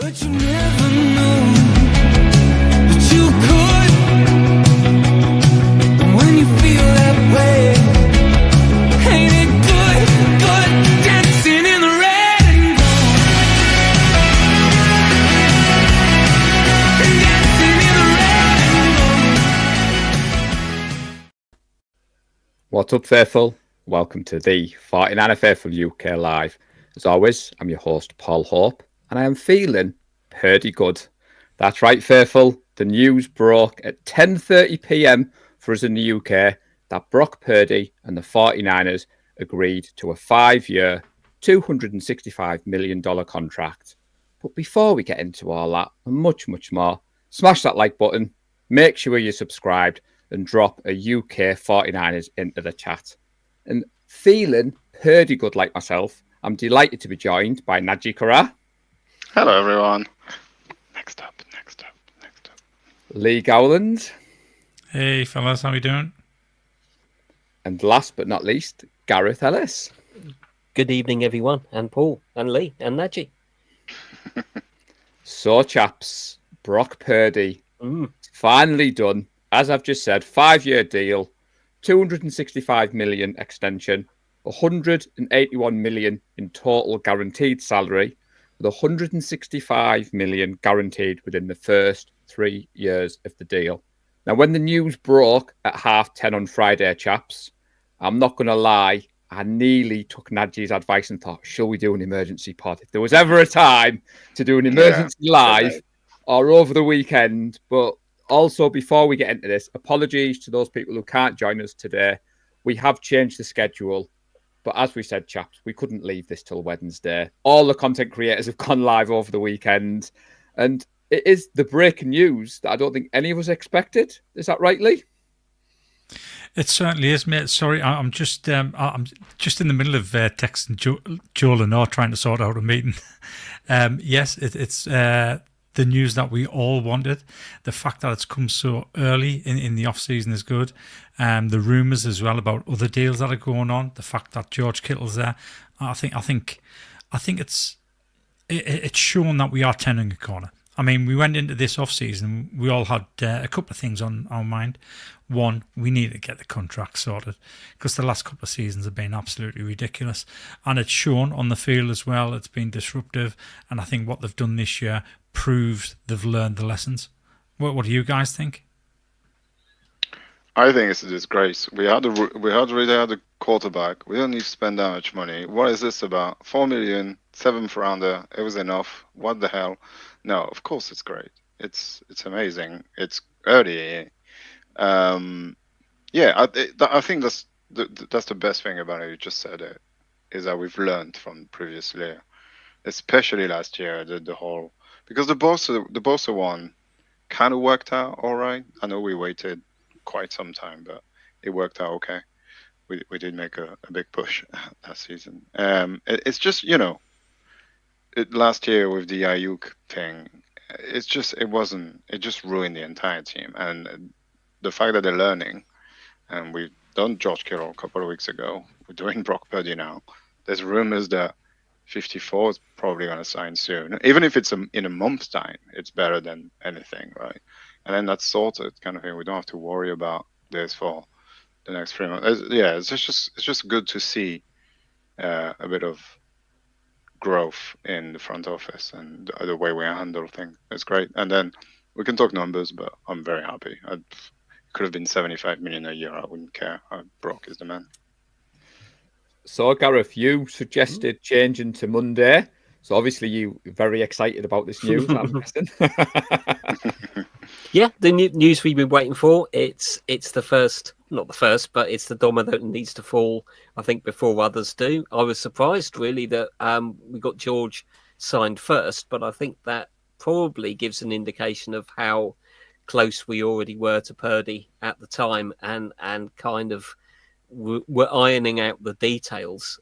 But you never know that you could. And when you feel that way, ain't it good, good dancing in the red and gold. Dancing in the red and gold. What's up, Faithful? Welcome to the 49er Faithful UK Live. As always, I'm your host, Paul Hope, and I am feeling pretty good. That's right, Faithful. The news broke at 10:30 p.m. for us in the UK that Brock Purdy and the 49ers agreed to a 5-year, $265 million contract. But before we get into all that and much, much more, smash that like button, make sure you're subscribed, and drop a UK 49ers into the chat. And feeling pretty good like myself, I'm delighted to be joined by Naji Kara. Hello, everyone. Next up. Lee Gowland. Hey, fellas, how we doing? And last but not least, Gareth Ellis. Good evening, everyone, and Paul, and Lee, and Naji. So, chaps, Brock Purdy, finally done. As I've just said, 5-year deal, 265 million extension, 181 million in total guaranteed salary, with 165 million guaranteed within the first 3 years of the deal. Now, when the news broke at 10:30 on Friday, chaps, I'm not going to lie, I nearly took Naji's advice and thought, shall we do an emergency pod? If there was ever a time to do an emergency live or over the weekend, but also, before we get into this, apologies to those people who can't join us today. We have changed the schedule, but as we said, chaps, we couldn't leave this till Wednesday. All the content creators have gone live over the weekend, and it is the breaking news that I don't think any of us expected. Is that right, Lee? It certainly is, mate. Sorry, I'm just in the middle of texting Joel and I trying to sort out a meeting. Yes, it's the news that we all wanted. The fact that it's come so early in the off season is good. The rumours as well about other deals that are going on. The fact that George Kittle's there, I think it's shown that we are turning a corner. I mean, we went into this off season. We all had a couple of things on our mind. One, we need to get the contract sorted because the last couple of seasons have been absolutely ridiculous, and it's shown on the field as well. It's been disruptive, and I think what they've done this year proves they've learned the lessons. What do you guys think? I think it's a disgrace. We already had a quarterback. We don't need to spend that much money. What is this about? 4 million, 7th rounder. It was enough. What the hell? No, of course it's great. It's amazing. It's early. I think that's the best thing about it. You just said it, is that we've learned from previous year, especially last year. The whole, because the Bosa one kind of worked out all right. I know we waited quite some time, but it worked out okay. We did make a big push that season. It's just, last year with the Ayuk thing, it just ruined the entire team. And the fact that they're learning, and we've done George Kittle a couple of weeks ago, we're doing Brock Purdy now. There's rumors that 54 is probably going to sign soon. Even if it's in a month's time, it's better than anything, right? And then that's sorted, kind of thing. We don't have to worry about this for the next 3 months. It's just good to see a bit of growth in the front office and the way we handle things. It's great. And then we can talk numbers, but I'm very happy. It could have been 75 million a year. I wouldn't care. Brock is the man. So, Gareth, you suggested changing to Monday. So, obviously, you're very excited about this news, I'm guessing. Yeah, the news we've been waiting for. It's the first, not the first, but it's the domino that needs to fall, I think, before others do. I was surprised, really, that we got George signed first, but I think that probably gives an indication of how close we already were to Purdy at the time, and kind of we're ironing out the details.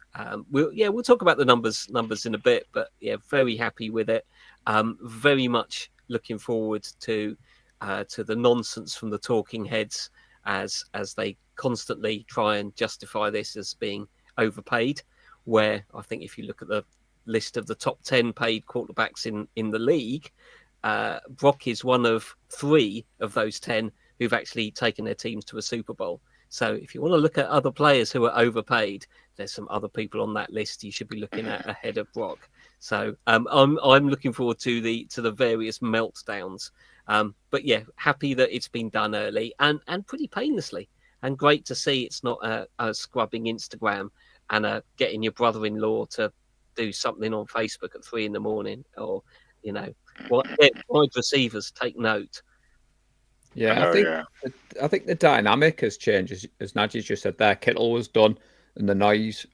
We'll talk about the numbers in a bit, but yeah, very happy with it. Very much looking forward to the nonsense from the talking heads as they constantly try and justify this as being overpaid. Where I think if you look at the list of the top 10 paid quarterbacks in the league, Brock is one of 3 of those 10 who've actually taken their teams to a Super Bowl. So if you want to look at other players who are overpaid, there's some other people on that list you should be looking at ahead of Brock. So I'm looking forward to the various meltdowns. But yeah, happy that it's been done early and pretty painlessly, and great to see it's not a scrubbing Instagram and getting your brother-in-law to do something on Facebook at 3 a.m, or wide receivers take note. Yeah, I think the dynamic has changed, as Najee's just said there. Kittle was done, and the noise,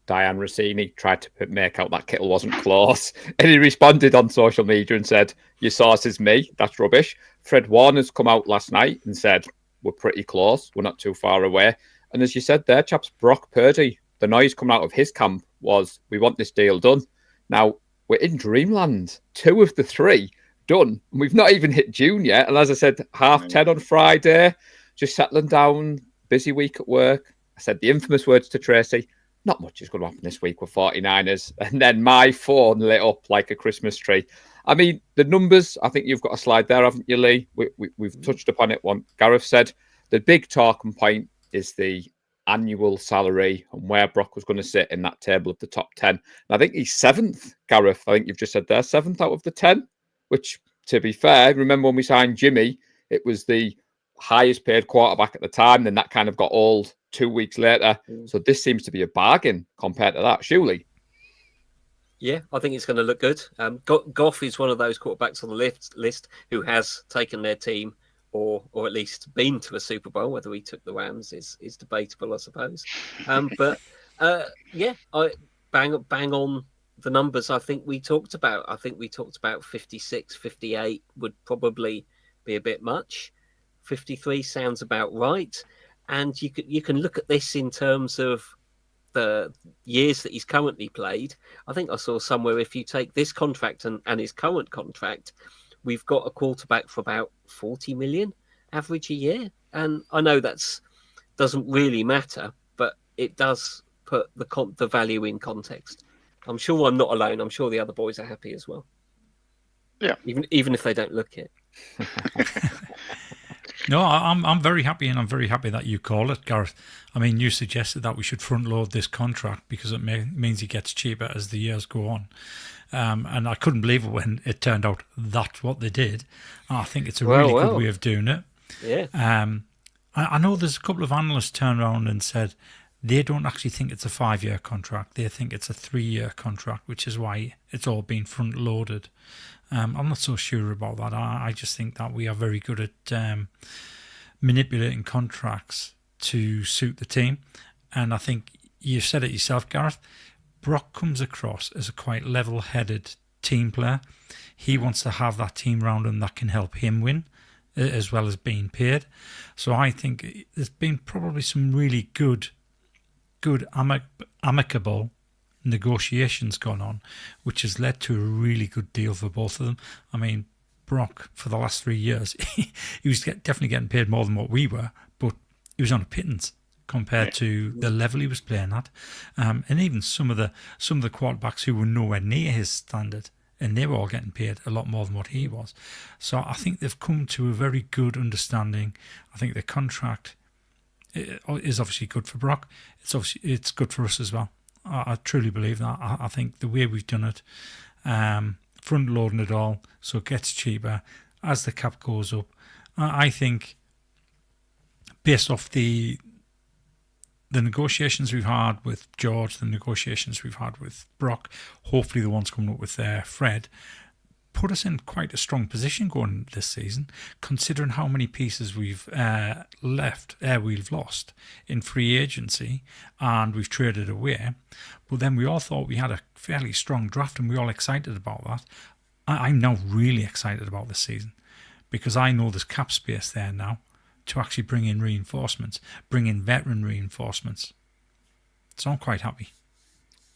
Diane Rossini tried to make out that Kittle wasn't close, and he responded on social media and said, "Your source is me. That's rubbish." Fred Warner's come out last night and said, "We're pretty close. We're not too far away." And as you said there, chaps, Brock Purdy, the noise coming out of his camp was, "We want this deal done." Now, we're in dreamland. 2 of the 3 done. We've not even hit June yet. And as I said, 10:30 on Friday, just settling down, busy week at work. I said the infamous words to Tracy, not much is going to happen this week with 49ers. And then my phone lit up like a Christmas tree. I mean, the numbers, I think you've got a slide there, haven't you, Lee? We've touched upon it. One Gareth said the big talking point is the annual salary and where Brock was going to sit in that table of the top 10. And I think he's 7th, Gareth. I think you've just said there, 7th out of the 10. Which, to be fair, remember when we signed Jimmy, it was the highest paid quarterback at the time. Then that kind of got old 2 weeks later. So this seems to be a bargain compared to that, surely. Yeah, I think it's going to look good. Goff is one of those quarterbacks on the list who has taken their team or at least been to a Super Bowl. Whether he took the Rams is debatable, I suppose. Yeah, I bang on the numbers I think we talked about. I think we talked about 56, 58 would probably be a bit much. 53 sounds about right. And you can look at this in terms of the years that he's currently played. I think I saw somewhere if you take this contract and his current contract, we've got a quarterback for about 40 million average a year. And I know that's doesn't really matter, but it does put the value in context. I'm sure I'm not alone. I'm sure the other boys are happy as well. Yeah. Even if they don't look it. No, I'm very happy, and I'm very happy that you call it, Gareth. I mean, you suggested that we should front load this contract because it means it gets cheaper as the years go on. And I couldn't believe it when it turned out that's what they did. I think it's a really good way of doing it. Yeah. I know there's a couple of analysts turned around and said they don't actually think it's a 5-year contract. They think it's a 3-year contract, which is why it's all been front loaded. I'm not so sure about that. I just think that we are very good at manipulating contracts to suit the team. And I think you said it yourself, Gareth. Brock comes across as a quite level-headed team player. He wants to have that team around him that can help him win, as well as being paid. So I think there's been probably some really good amicable negotiations gone on, which has led to a really good deal for both of them. I mean, Brock, for the last 3 years, he was definitely getting paid more than what we were, but he was on a pittance compared to the level he was playing at. And even some of the quarterbacks who were nowhere near his standard, and they were all getting paid a lot more than what he was. So I think they've come to a very good understanding. I think the contract is obviously good for Brock. It's good for us as well. I truly believe that. I think the way we've done it, front loading it all, so it gets cheaper as the cap goes up. I think based off the negotiations we've had with George, the negotiations we've had with Brock, hopefully the ones coming up with Fred, put us in quite a strong position going this season, considering how many pieces we've lost in free agency and we've traded away. But then we all thought we had a fairly strong draft and we're all excited about that. I'm now really excited about this season because I know there's cap space there now to actually bring in reinforcements, bring in veteran reinforcements. So I'm quite happy.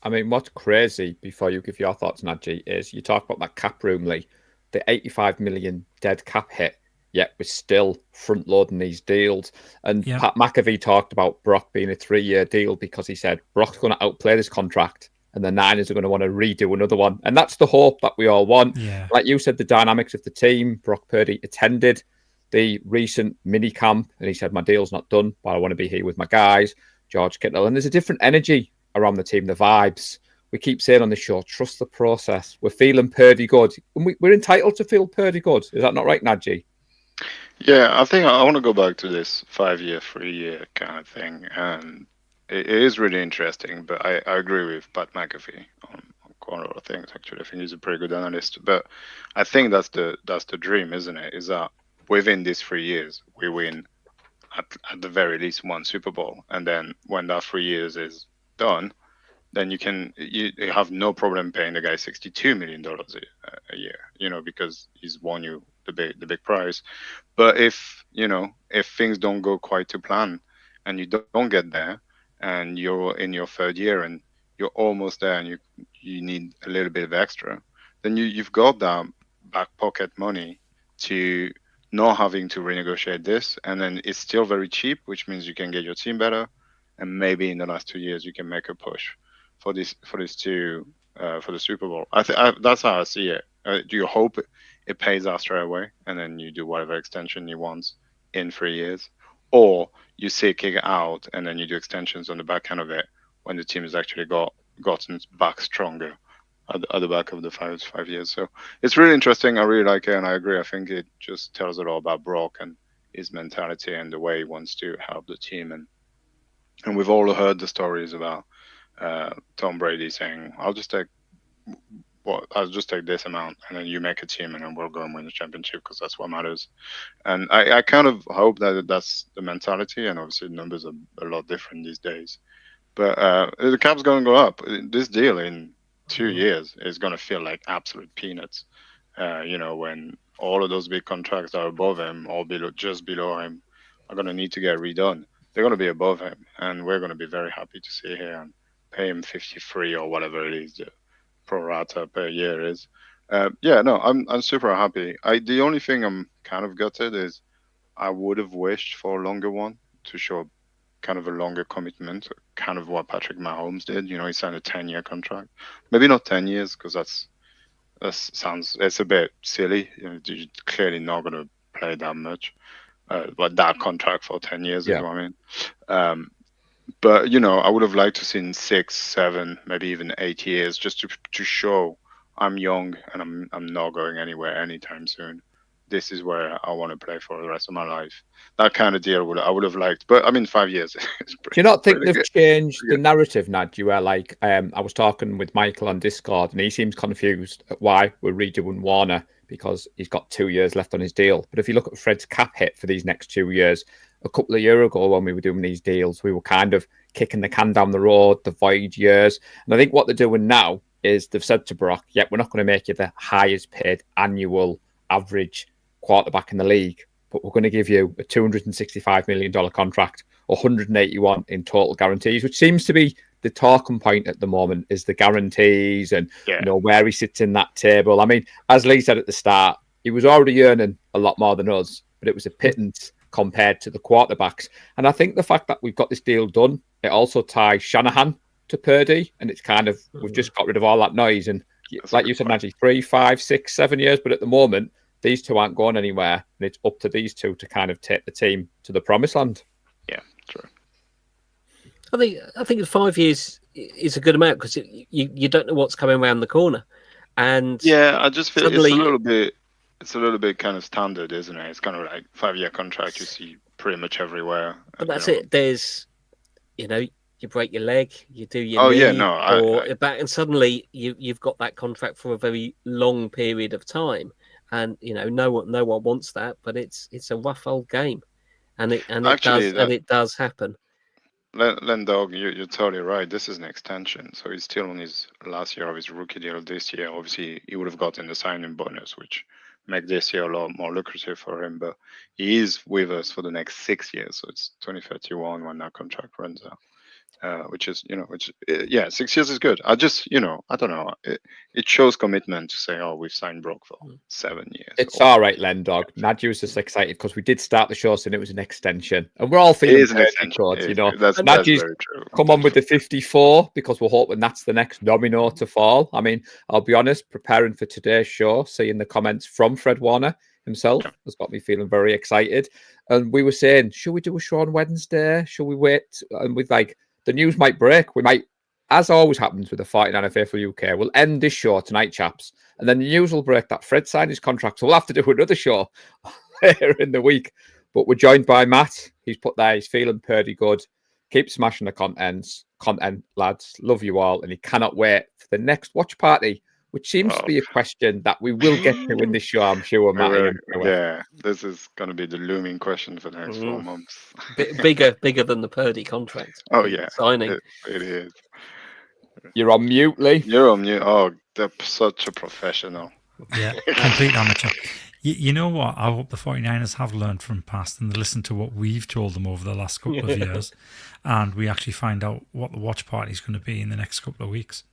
I mean, what's crazy, before you give your thoughts, Najee, is you talk about that cap room, Lee, the 85 million dead cap hit, yet we're still front-loading these deals. And Pat McAfee talked about Brock being a 3-year deal because he said Brock's going to outplay this contract and the Niners are going to want to redo another one. And that's the hope that we all want. Yeah. Like you said, the dynamics of the team. Brock Purdy attended the recent mini camp and he said, my deal's not done, but I want to be here with my guys, George Kittle. And there's a different energy around the team, the vibes. We keep saying on the show, trust the process. We're feeling Purdy good. And we're entitled to feel Purdy good. Is that not right, Nadji? Yeah, I think I want to go back to this 5-year, 3-year kind of thing. And it is really interesting, but I agree with Pat McAfee on quite a lot of things, actually. I think he's a pretty good analyst. But I think that's the dream, isn't it? Is that within these 3 years, we win at the very least one Super Bowl. And then when that 3 years is done, then you have no problem paying the guy $62 million a year, because he's won you the big prize. But if things don't go quite to plan and you don't get there and you're in your 3rd year and you're almost there and you need a little bit of extra, then you've got that back pocket money to not having to renegotiate this, and then it's still very cheap, which means you can get your team better, and maybe in the last 2 years you can make a push for the Super Bowl. That's how I see it. Do you hope it pays out straight away, and then you do whatever extension you want in 3 years, or you kick it out and then you do extensions on the back end of it when the team has actually gotten back stronger at the back of the 5 years? So it's really interesting. I really like it, and I agree. I think it just tells it all about Brock and his mentality and the way he wants to help the team. And we've all heard the stories about Tom Brady saying, I'll just take this amount, and then you make a team, and then we'll go and win the championship because that's what matters. And I kind of hope that that's the mentality. And obviously, the numbers are a lot different these days. But the cap's going to go up. This deal in 2 years is going to feel like absolute peanuts. When all of those big contracts are above him or just below him are going to need to get redone. They're going to be above him, and we're going to be very happy to see here and pay him 53 or whatever it is, the pro rata per year is. I'm super happy. The only thing I'm kind of gutted is I would have wished for a longer one to show kind of a longer commitment, kind of what Patrick Mahomes did. He signed a 10-year contract. Maybe not 10 years, because it's a bit silly. You're clearly not going to play that much. But that contract for 10 years is what I mean. But I would have liked to seen 6, 7, maybe even 8 years, just to show I'm young and I'm not going anywhere anytime soon. This is where I want to play for the rest of my life. That kind of deal I would have liked. But I mean, 5 years. Do you not think they've changed the narrative, Nad? You were like, I was talking with Michael on Discord, and he seems confused at why we're redoing Warner, because he's got 2 years left on his deal. But if you look at Fred's cap hit for these next 2 years, a couple of years ago when we were doing these deals, we were kind of kicking the can down the road, the void years. And I think what they're doing now is they've said to Brock, we're not going to make you the highest paid annual average quarterback in the league, but we're going to give you a $265 million contract, 181 in total guarantees, which seems to be the talking point at the moment, is the guarantees and where he sits in that table. I mean, as Lee said at the start, he was already earning a lot more than us, but it was a pittance compared to the quarterbacks. And I think the fact that we've got this deal done, it also ties Shanahan to Purdy, and it's kind of, we've just got rid of all that noise. And that's like you said, Najee, 3, 5, 6, 7 years, but at the moment, these two aren't going anywhere, and it's up to these two to kind of take the team to the promised land. Yeah, true. I think 5 years is a good amount, because you don't know what's coming around the corner, and I just feel it's a little bit kind of standard, isn't it? It's kind of like 5-year contract you see pretty much everywhere. But that's it. There's, you break your leg, you do your knee, back, and suddenly you've got that contract for a very long period of time. And no one wants that, but it's a rough old game, and it does happen. Len Dog, you're totally right. This is an extension, so he's still on his last year of his rookie deal this year. Obviously, he would have gotten the signing bonus, which make this year a lot more lucrative for him. But he is with us for the next 6 years, so it's 2031 when that contract runs out. which is, yeah, 6 years is good. I just, I don't know. It shows commitment to say, oh, we've signed Brock for 7 years. It's all right, Len Dog. Nadia was just excited because we did start the show saying it was an extension, and we're all It feeling is an Purdy extension. chords, That's Nadia's very true. come on with the 54 because we're hoping that's the next domino to fall. I mean, I'll be honest, preparing for today's show, seeing the comments from Fred Warner himself has got me feeling very excited. And we were saying, should we do a show on Wednesday? Should we wait? And with the news might break. We might, as always happens with the 49er Faithful UK, we'll end this show tonight, chaps. And then the news will break that Fred signed his contract. So we'll have to do another show later in the week. But we're joined by Matt. He's put there, he's feeling pretty good. Keep smashing the content, lads. Love you all. And he cannot wait for the next watch party, which seems to be a question that we will get to in this show, I'm sure, Matt. Yeah, this is going to be the looming question for the next 4 months. bigger than the Purdy contract. Oh, yeah. Signing. It is. You're on mute, Lee. You're on mute. Oh, they're such a professional. Yeah, complete amateur. You know what? I hope the 49ers have learned from past and listened to what we've told them over the last couple of years, and we actually find out what the watch party is going to be in the next couple of weeks.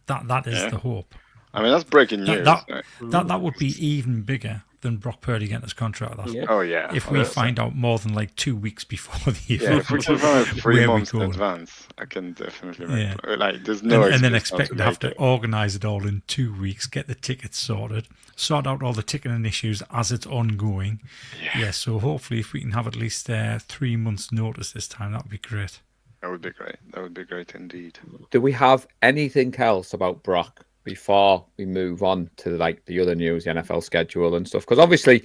That is the hope. I mean, that's breaking news. That would be even bigger than Brock Purdy getting his contract. Oh, yeah. If we find out more than 2 weeks before the event. Yeah, if we can find out 3 months in advance, I can definitely make there's no and then expect to have to organise it all in 2 weeks, get the tickets sorted, sort out all the ticketing issues as it's ongoing. Yeah, so hopefully if we can have at least 3 months notice this time, that would be great. That would be great. That would be great indeed. Do we have anything else about Brock before we move on to the other news, the NFL schedule and stuff? Because obviously,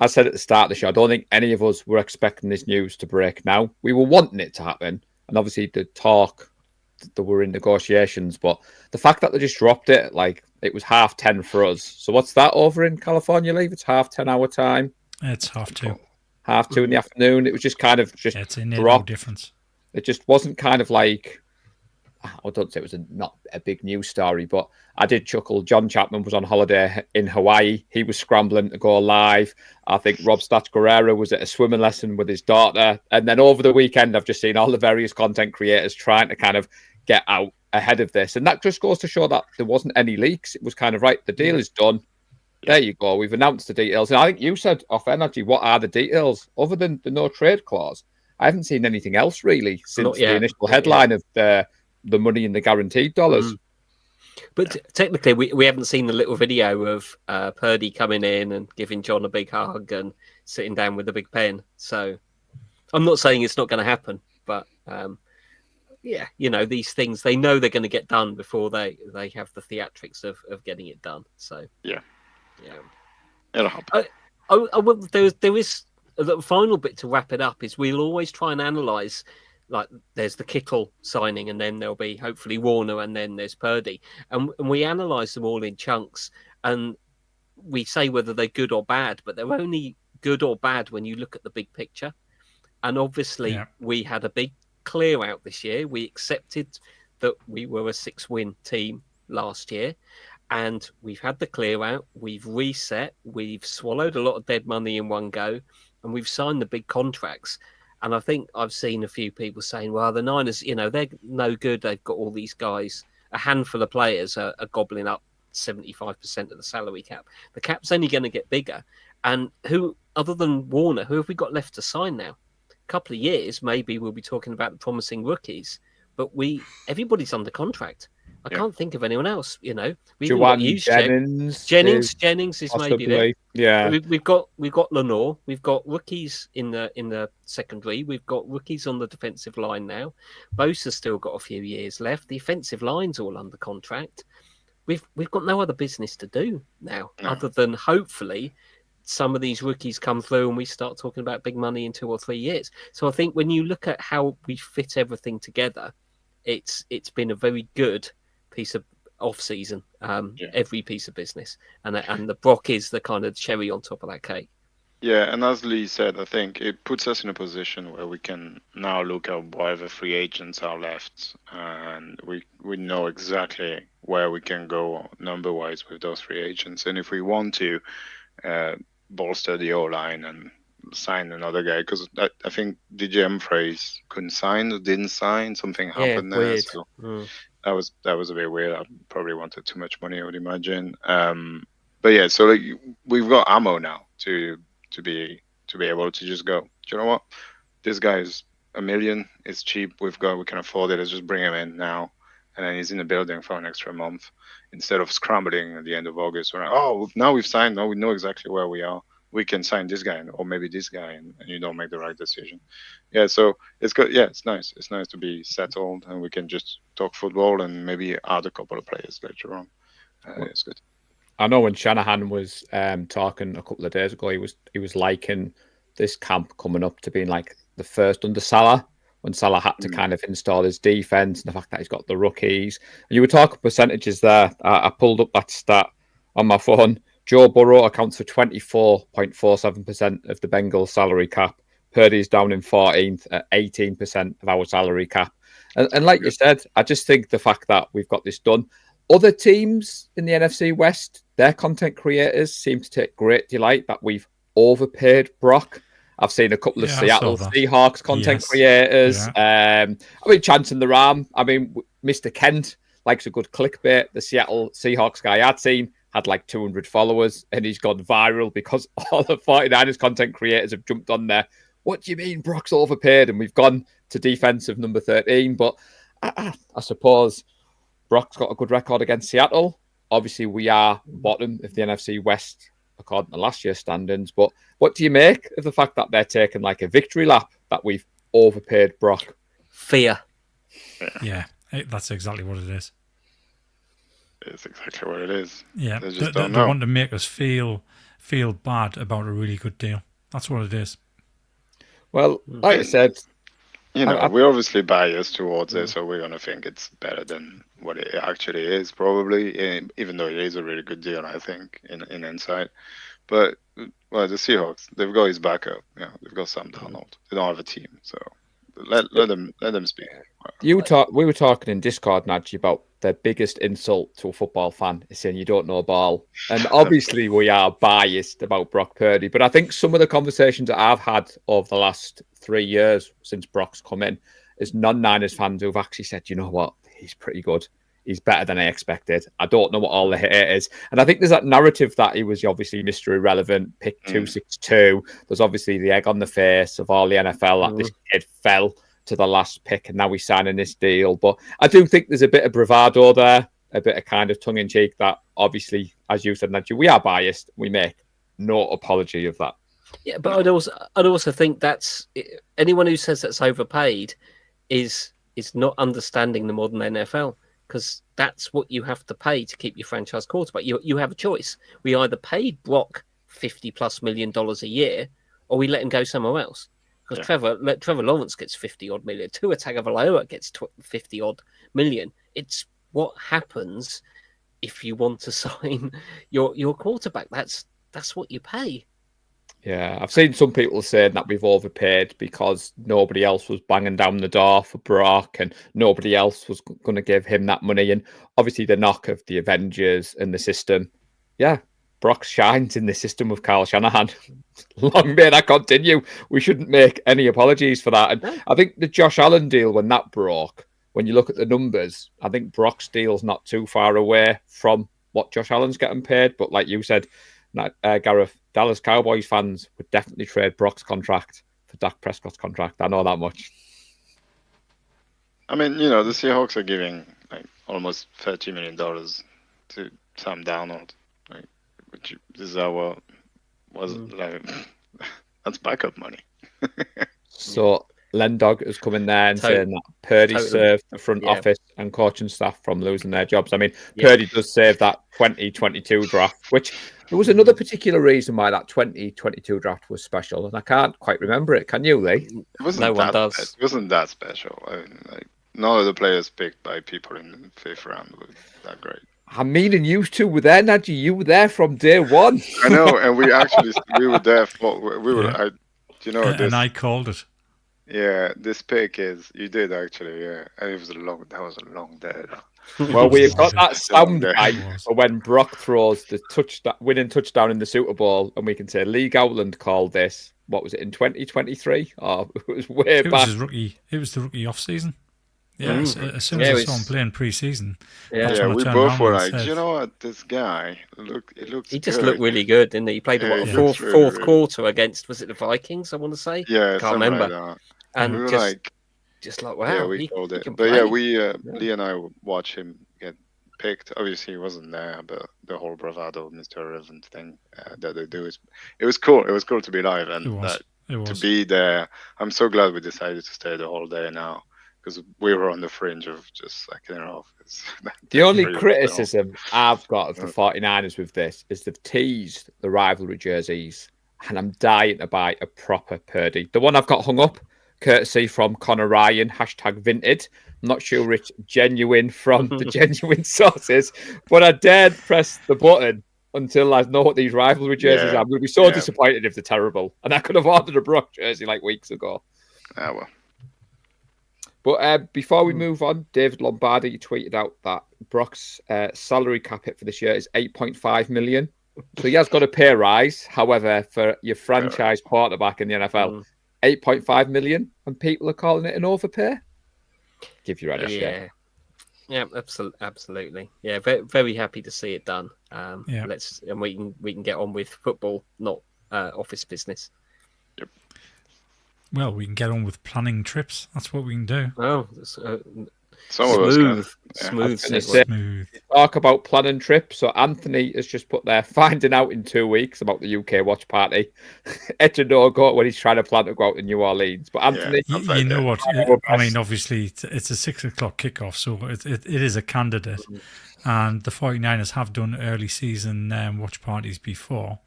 I said at the start of the show, I don't think any of us were expecting this news to break now. We were wanting it to happen. And obviously the talk that we're in negotiations, but the fact that they just dropped it, it was 10:30 for us. So what's that over in California, Leave? It's 10:30 our time. It's 2:30. 2:30 in the afternoon. It was just kind of just it's a no difference. It just wasn't kind of I don't say it was not a big news story, but I did chuckle. John Chapman was on holiday in Hawaii. He was scrambling to go live. I think Rob Stats Guerrero was at a swimming lesson with his daughter. And then over the weekend, I've just seen all the various content creators trying to kind of get out ahead of this. And that just goes to show that there wasn't any leaks. It was kind of the deal is done. There you go. We've announced the details. And I think you said off energy, what are the details other than the no trade clause? I haven't seen anything else really since the initial headline of the money in the guaranteed dollars. But technically, we haven't seen the little video of Purdy coming in and giving John a big hug and sitting down with a big pen. So I'm not saying it's not going to happen, but these things, they know they're going to get done before they have the theatrics of getting it done. So it'll happen. There is the final bit to wrap it up is we'll always try and analyze. There's the Kittle signing, and then there'll be hopefully Warner, and then there's Purdy, and we analyze them all in chunks, and we say whether they're good or bad, but they're only good or bad when you look at the big picture. And obviously, we had a big clear out this year. We accepted that we were a 6-win team last year, and we've had the clear out. We've reset. We've swallowed a lot of dead money in one go, and we've signed the big contracts. And I think I've seen a few people saying, well, the Niners, they're no good. They've got all these guys. A handful of players are gobbling up 75% of the salary cap. The cap's only going to get bigger. And who, other than Warner, who have we got left to sign now? A couple of years, maybe we'll be talking about the promising rookies. But everybody's under contract. I can't think of anyone else. Jennings is possibly, maybe there. Yeah, we've got Lenore. We've got rookies in the secondary. We've got rookies on the defensive line now. Bosa's still got a few years left. The offensive line's all under contract. We've got no other business to do now, other than hopefully some of these rookies come through and we start talking about big money in 2 or 3 years. So I think when you look at how we fit everything together, it's been a very good piece of off-season, every piece of business, and the Brock is the kind of cherry on top of that cake. Yeah, and as Lee said, I think it puts us in a position where we can now look at whatever free agents are left, and we know exactly where we can go number-wise with those free agents. And if we want to bolster the O-line and sign another guy because I think DJ Humphreys couldn't sign or didn't sign. Something happened there. Weird. So that was a bit weird. I probably wanted too much money, I would imagine. But yeah, so like we've got ammo now to be able to just go. Do you know what? This guy is $1 million. It's cheap. We can afford it. Let's just bring him in now, and then he's in the building for an extra month instead of scrambling at the end of August. We're like, oh, now we've signed. Now we know exactly where we are. We can sign this guy or maybe this guy, and you don't make the right decision. Yeah, so it's good. Yeah, it's nice. It's nice to be settled, and we can just talk football and maybe add a couple of players later on. It's good. I know when Shanahan was talking a couple of days ago, he was liking this camp coming up to being like the first under Salah, when Salah had to kind of install his defense, and the fact that he's got the rookies. And you were talking percentages there. I pulled up that stat on my phone. Joe Burrow accounts for 24.47% of the Bengals' salary cap. Purdy's down in 14th at 18% of our salary cap. And like you said, I just think the fact that we've got this done. Other teams in the NFC West, their content creators seem to take great delight that we've overpaid Brock. I've seen a couple of Seattle Seahawks content creators. Yeah. I mean, Chanting the Ram. I mean, Mr. Kent likes a good clickbait. The Seattle Seahawks guy I'd seen had like 200 followers, and he's gone viral because all the 49ers content creators have jumped on there. What do you mean Brock's overpaid? And we've gone to defensive number 13. But I suppose Brock's got a good record against Seattle. Obviously, we are bottom of the NFC West according to last year's standings. But what do you make of the fact that they're taking like a victory lap that we've overpaid Brock? Fear. Yeah, that's exactly what it is. It's exactly what it is. Yeah, they want to make us feel bad about a really good deal. That's what it is. Well, like I said, we're obviously biased towards it, so we're going to think it's better than what it actually is, probably, even though it is a really good deal, I think, in hindsight. But, well, the Seahawks, they've got his backup. Yeah, they've got Sam Darnold. They don't have a team, so let them speak. We were talking in Discord, Nadji, about the biggest insult to a football fan is saying you don't know ball. And obviously we are biased about Brock Purdy, but I think some of the conversations that I've had over the last 3 years since Brock's come in is non-Niners fans who've actually said, you know what, he's pretty good. He's better than I expected. I don't know what all the hit is. And I think there's that narrative that he was obviously Mr. Irrelevant, pick 262. There's obviously the egg on the face of all the NFL that this kid fell to the last pick and now he's signing this deal. But I do think there's a bit of bravado there, a bit of kind of tongue-in-cheek that obviously, as you said, Nadji, we are biased. We make no apology of that. Yeah, but I'd also think that's anyone who says that's overpaid is not understanding the modern NFL, because that's what you have to pay to keep your franchise quarterback. You have a choice. We either pay Brock $50+ million a year, or we let him go somewhere else. Because Trevor Lawrence gets 50-odd million. Tua Tagovailoa gets 50-odd million. It's what happens if you want to sign your quarterback. That's what you pay. Yeah, I've seen some people saying that we've overpaid because nobody else was banging down the door for Brock and nobody else was going to give him that money. And obviously the knock of the Avengers and the system. Yeah, Brock shines in the system of Kyle Shanahan. Long may that continue. We shouldn't make any apologies for that. And I think the Josh Allen deal, when that broke, when you look at the numbers, I think Brock's deal's not too far away from what Josh Allen's getting paid. But like you said, Gareth, Dallas Cowboys fans would definitely trade Brock's contract for Dak Prescott's contract. I know that much. I mean, the Seahawks are giving like almost $30 million to Sam Darnold. Like, which is that's backup money. So Lendog has come in there and saying that Purdy saved the front office and coaching staff from losing their jobs. I mean, Purdy does save that 2022 draft, which there was another particular reason why that 2022 draft was special, and I can't quite remember it. Can you, Lee? No one does. It wasn't that special. I mean, none of the players picked by people in the 5th round were that great. I mean, and you two were there, Nadji. You were there from day one. I know, and we were there. And I called it. Yeah, this pick is you did actually. Yeah, and it was that was a long day. Well, we've got that sound Yeah. bite It was. for when Brock throws the winning touchdown in the Super Bowl, and we can say Lee Gowland called this. What was it in 2023? Oh, it was way It was back. his rookie. It was the rookie off season. Yeah, as soon Yeah, as it I saw him was- playing pre-season, Yeah. that's Yeah, when I we turned both around were and like, said, you know what, this guy it looks. He just good. looked really good, didn't he? He played Yeah, what, he fourth looks really, quarter against, was it the Vikings? I want to say. Yeah, Can't something remember. like that. And We were just like, just like yeah, wow, we he called it. can But yeah, play. Lee and I watched him get picked. Obviously, he wasn't there, but the whole bravado, Mr. Irrelevant thing that they do it was cool. It was cool to be live it and was. It to was. be there. I'm so glad we decided to stay the whole day now because we were on the fringe of just sacking it off. The only really criticism I've got of the 49ers with this is they've teased the rivalry jerseys, and I'm dying to buy a proper Purdy. The one I've got hung up, courtesy from Connor Ryan, #vinted. I'm not sure it's genuine from the genuine sources, but I dared press the button until I know what these rivalry jerseys are. I'm going to be so disappointed if they're terrible. And I could have ordered a Brock jersey like weeks ago. Ah, well. But before we move on, David Lombardi tweeted out that Brock's salary cap hit for this year is 8.5 million. So he has got a pay rise. However, for your franchise quarterback in the NFL, 8.5 million, and people are calling it an overpay. Give you credit. Yeah, absolutely. Yeah, very, very happy to see it done. Yeah. We can get on with football, not office business. Well, we can get on with planning trips. That's what we can do. Oh, Some of us can. smooth. I was segue. Smooth. Talk about planning trips. So Anthony has just put there finding out in 2 weeks about the UK watch party. It's a no-go when he's trying to plan to go out to New Orleans. But Anthony, You know what? I mean, obviously, it's a 6 o'clock kickoff, so it is a candidate. And the 49ers have done early season watch parties before.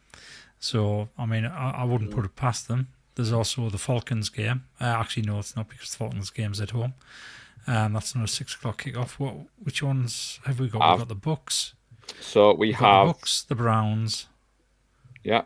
So, I mean, I wouldn't put it past them. There's also the Falcons game. Actually, no, it's not because the Falcons game's at home. That's not a 6 o'clock kickoff. Which ones have we got? We've got the Bucks. So we've got the Bucks, the Browns. Yeah.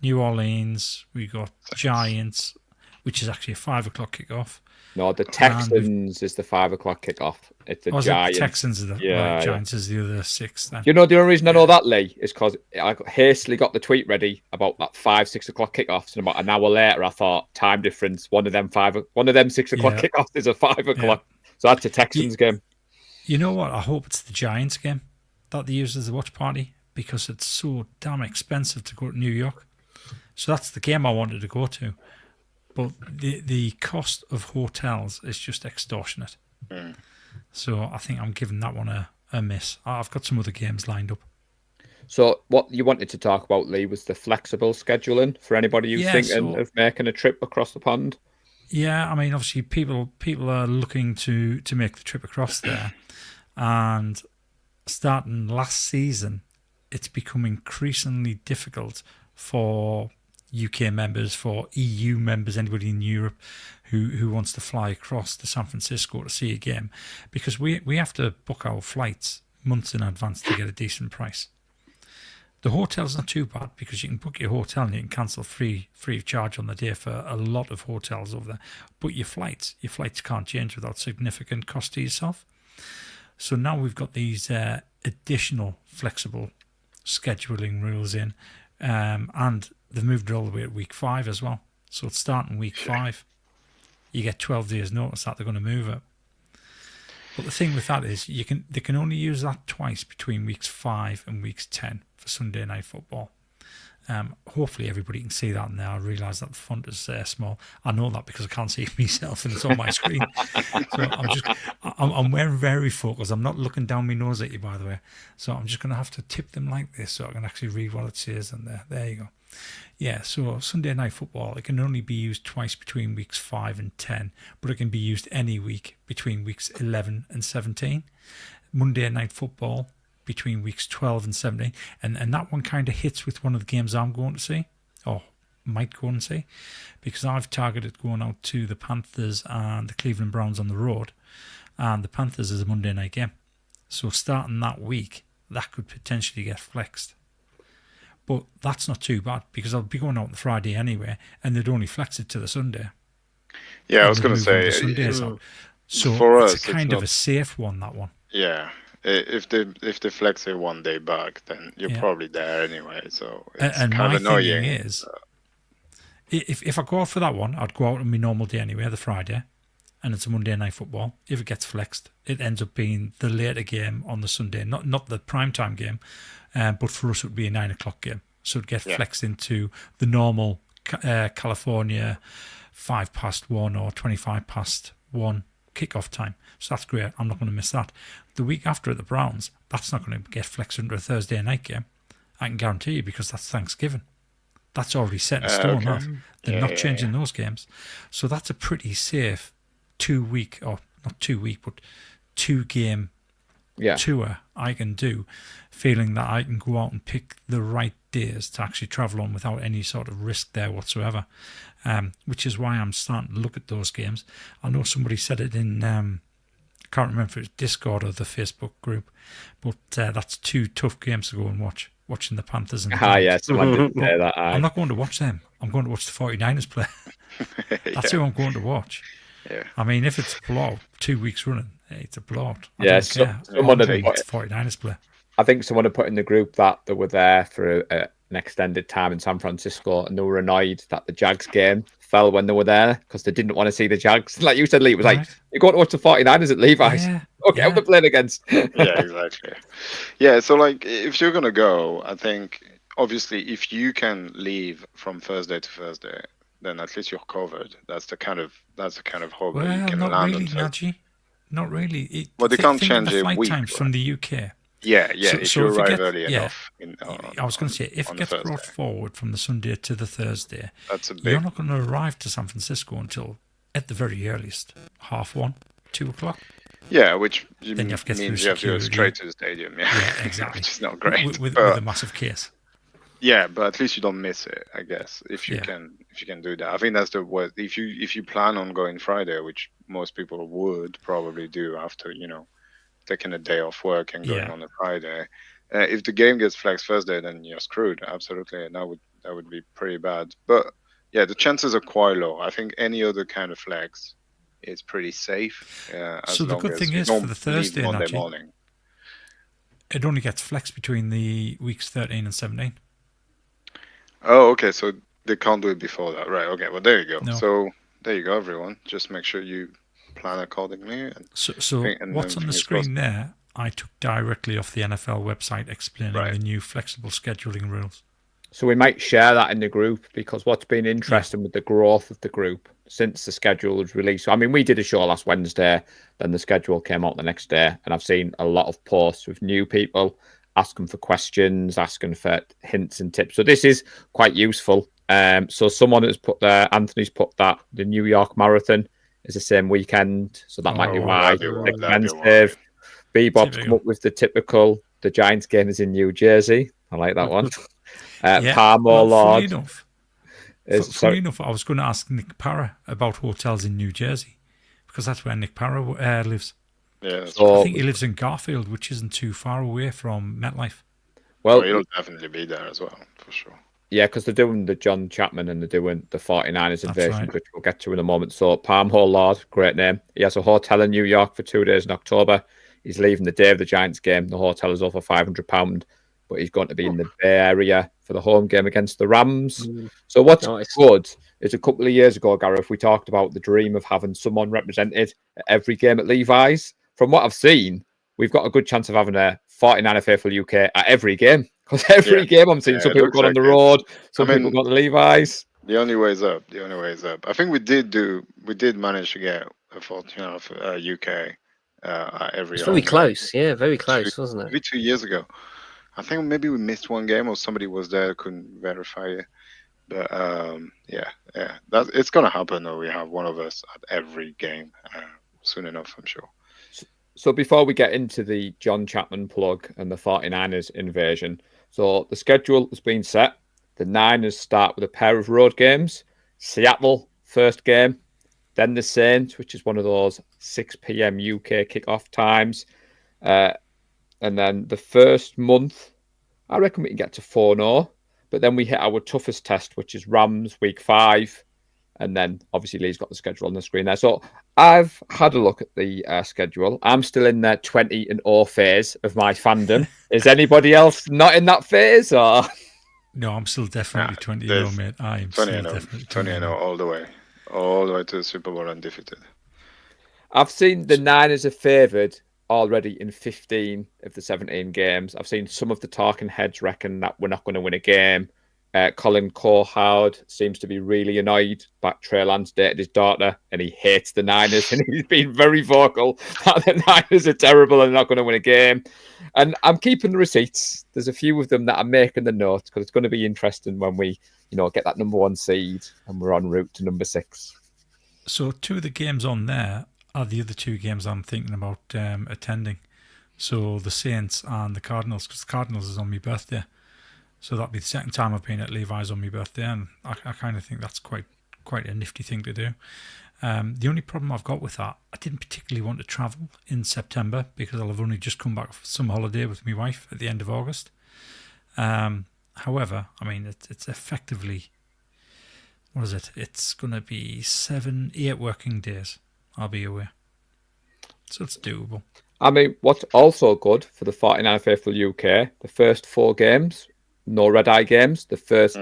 New Orleans. We got Giants, which is actually a 5 o'clock kickoff. No, the Texans is the 5 o'clock kickoff. It's the Giants. The Texans are the Giants is the other 6 then. You know, the only reason I know that, Lee, is because I hastily got the tweet ready about that 5-6 o'clock kickoffs, and about an hour later, I thought time difference. One of them 6 o'clock kickoffs is a 5 o'clock. So that's a Texans game. You know what? I hope it's the Giants game that they use as a watch party because it's so damn expensive to go to New York. So that's the game I wanted to go to. But the cost of hotels is just extortionate. So I think I'm giving that one a miss. I've got some other games lined up. So what you wanted to talk about, Lee, was the flexible scheduling for anybody who's thinking of making a trip across the pond. Yeah, I mean, obviously people are looking to make the trip across there. And starting last season, it's become increasingly difficult for UK members, for EU members, anybody in Europe who wants to fly across to San Francisco to see a game, because we have to book our flights months in advance to get a decent price. The hotel's not too bad because you can book your hotel and you can cancel free of charge on the day for a lot of hotels over there. But your flights can't change without significant cost to yourself. So now we've got these additional flexible scheduling rules in, and they've moved it all the way to week 5 as well. So it's starting week 5. You get 12 days notice that they're going to move it. But the thing with that is they can only use that twice between weeks 5 and weeks 10 for Sunday night football. Hopefully everybody can see that now. I realise that the font is small. I know that because I can't see it myself and it's on my screen. So I'm very focused. I'm not looking down my nose at you, by the way. So I'm just going to have to tip them like this so I can actually read what it says. And there you go. Yeah, so Sunday night football, it can only be used twice between weeks 5 and 10, but it can be used any week between weeks 11 and 17. Monday night football between weeks 12 and 17, and that one kind of hits with one of the games I'm going to see, or might go and see, because I've targeted going out to the Panthers and the Cleveland Browns on the road, and the Panthers is a Monday night game. So starting that week, that could potentially get flexed. But that's not too bad because I'll be going out on the Friday anyway, and they'd only flex it to the Sunday. Yeah, I and was then going to move all the say, Sundays out. So for it's us, a it's kind of not. a safe one, that one. Yeah, if they flex it 1 day back, then you're Yeah. probably there anyway. So it's And kind my of thinking annoying. is, if I go out for that one, I'd go out on my normal day anyway, the Friday, and it's a Monday night football. If it gets flexed, it ends up being the later game on the Sunday, not the prime time game, but for us it would be a 9 o'clock game. So it'd get flexed into the normal California 1:05 or 1:25 kickoff time. So that's great. I'm not going to miss that. The week after at the Browns, that's not going to get flexed into a Thursday night game. I can guarantee you, because that's Thanksgiving. That's already set in stone. Okay. That they're not changing those games. So that's a pretty safe 2 week, or not 2 week, but 2 game tour I can do, feeling that I can go out and pick the right days to actually travel on without any sort of risk there whatsoever. Which is why I'm starting to look at those games. I know somebody said it in, I can't remember if it was Discord or the Facebook group, but that's 2 tough games to go and watch. Watching the Panthers and the Browns. yes, someone did say that. I'm not going to watch them. I'm going to watch the 49ers play. That's who I'm going to watch. Yeah. I mean, if it's a blowout, 2 weeks running, it's a blowout. I Yeah, don't care. someone I'm had going to watch the 49ers play. I think someone had put in the group that they were there for an extended time in San Francisco, and they were annoyed that the Jags game fell when they were there because they didn't want to see the Jags. Like you said, Lee, it was like, you're going to watch the 49ers at Levi's. Yeah, Okay, who they're playing against. Yeah, exactly. Yeah, so like if you're gonna go, I think obviously if you can leave from Thursday to Thursday, then at least you're covered. That's the kind of hope that you Well, can not land really, on Thursday. Najee. Not really. Well, they can't think of change the it flight week, times right? from the UK. Yeah, So- if so you if it arrive gets- early yeah. enough. I was going to say, if on it gets brought Thursday. forward from the Sunday to the Thursday, That's a you're big. not going to arrive to San Francisco until, at the very earliest, 1:30, 2 o'clock. Yeah, which Then you have to get means through you have to go security. straight to the stadium. Yeah, Yeah, exactly. which is not great. With but, a massive case. yeah, but at least you don't miss it, I guess. If you Yeah. can do that, I think that's the worst. If you plan on going Friday, which most people would probably do after taking a day off work and going Yeah. on a Friday, if the game gets flexed Thursday, then you're screwed. Absolutely, and that would be pretty bad. But yeah, the chances are quite low. I think any other kind of flex is pretty safe. As So the long good as thing you is don't for the leave Thursday, Monday Najee, morning. it only gets flexed between the weeks 13 and 17. Oh, okay. So they can't do it before that, right? Okay. Well, there you go. No. So there you go, everyone. Just make sure you plan accordingly. And So and what's on the fingers screen crossed. there, I took directly off the NFL website explaining Right. the new flexible scheduling rules. So we might share that in the group, because what's been interesting with the growth of the group since the schedule was released. I mean, we did a show last Wednesday, then the schedule came out the next day, and I've seen a lot of posts with new people asking for questions, asking for hints and tips. So this is quite useful. So someone has put there, Anthony's put that the New York Marathon is the same weekend, so that might be Oh, why. that'd be why, Nick that'd be Mansfield, Bebop's Typical. come up with the Giants game is in New Jersey. I like that one. Yeah. Palmer Well, Lord funny sorry. enough, I was going to ask Nick Parra about hotels in New Jersey, because that's where Nick Parra lives. Yeah. That's So- I think he lives in Garfield, which isn't too far away from MetLife. Well, he'll definitely be there as well, for sure. yeah, because they're doing the John Chapman and they're doing the 49ers That's invasion, right. which we'll get to in a moment. So Palm Hall Lord, great name. He has a hotel in New York for 2 days in October. He's leaving the day of the Giants game. The hotel is over £500, but he's going to be in the Bay Area for the home game against the Rams. So what's Nice. good is a couple of years ago, Gareth, we talked about the dream of having someone represented at every game at Levi's. From what I've seen, we've got a good chance of having a 49er faithful UK at every game. Because every Yeah. game I'm seeing, Yeah, some it people looks going on like the it. road, some I mean- people going to Levi's. The only way is up. The only way is up. I think we did manage to get a 49 of UK at every. It's home very game. close. Yeah, very close, wasn't it? Maybe 2 years ago. I think maybe we missed one game or somebody was there, couldn't verify it. But yeah, it's gonna happen. Though we have one of us at every game soon enough, I'm sure. So before we get into the John Chapman plug and the 49ers invasion, so the schedule has been set. The Niners start with a pair of road games. Seattle, first game. Then the Saints, which is one of those 6 p.m. UK kickoff times. And then the first month, I reckon we can get to 4-0. But then we hit our toughest test, which is Rams week 5. And then obviously Lee's got the schedule on the screen there. So I've had a look at the schedule. I'm still in the 20-0 phase of my fandom. Is anybody else not in that phase? Or No, I'm still definitely 20-0, mate. I am 20 still and 0, definitely 20 and 0 all the way to the Super Bowl undefeated. I've seen the Niners are favoured already in 15 of the 17 games. I've seen some of the talking heads reckon that we're not going to win a game. Colin Cowherd seems to be really annoyed that Trey Lance dated his daughter and he hates the Niners and he's been very vocal that the Niners are terrible and not going to win a game. And I'm keeping the receipts. There's a few of them that I'm making the notes because it's going to be interesting when we, get that number 1 seed and we're en route to number 6. So 2 of the games on there are the other 2 games I'm thinking about attending. So the Saints and the Cardinals, because the Cardinals is on my birthday. So that'll be the second time I've been at Levi's on my birthday, and I kind of think that's quite a nifty thing to do. The only problem I've got with that, I didn't particularly want to travel in September because I'll have only just come back from some holiday with my wife at the end of August. However, I mean, it's effectively, what is it? It's going to be 7-8 working days I'll be away. So it's doable. I mean, what's also good for the 49 Faithful UK, the first 4 games, no red eye games. The first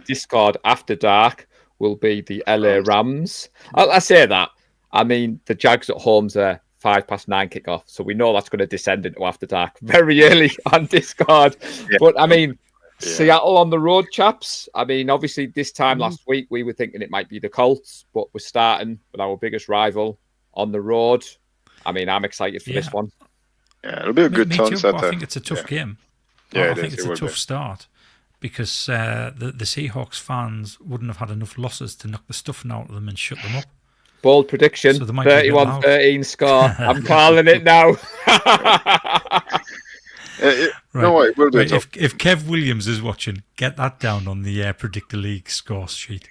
Discord after dark will be the LA Rams. I say that. I mean, the Jags at home's a 9:05 kickoff, so we know that's going to descend into after dark very early on Discord. Yeah. But I mean, Seattle on the road, chaps. I mean, obviously this time last week we were thinking it might be the Colts, but we're starting with our biggest rival on the road. I mean, I'm excited for this one. Yeah, it'll be a good tone setter. I think it's a tough game. I think it's a tough start because the Seahawks fans wouldn't have had enough losses to knock the stuffing out of them and shut them up. Bold prediction, so 31-13 score. I'm calling it now. No way, we'll do it. If Kev Williams is watching, get that down on the Predictor League score sheet.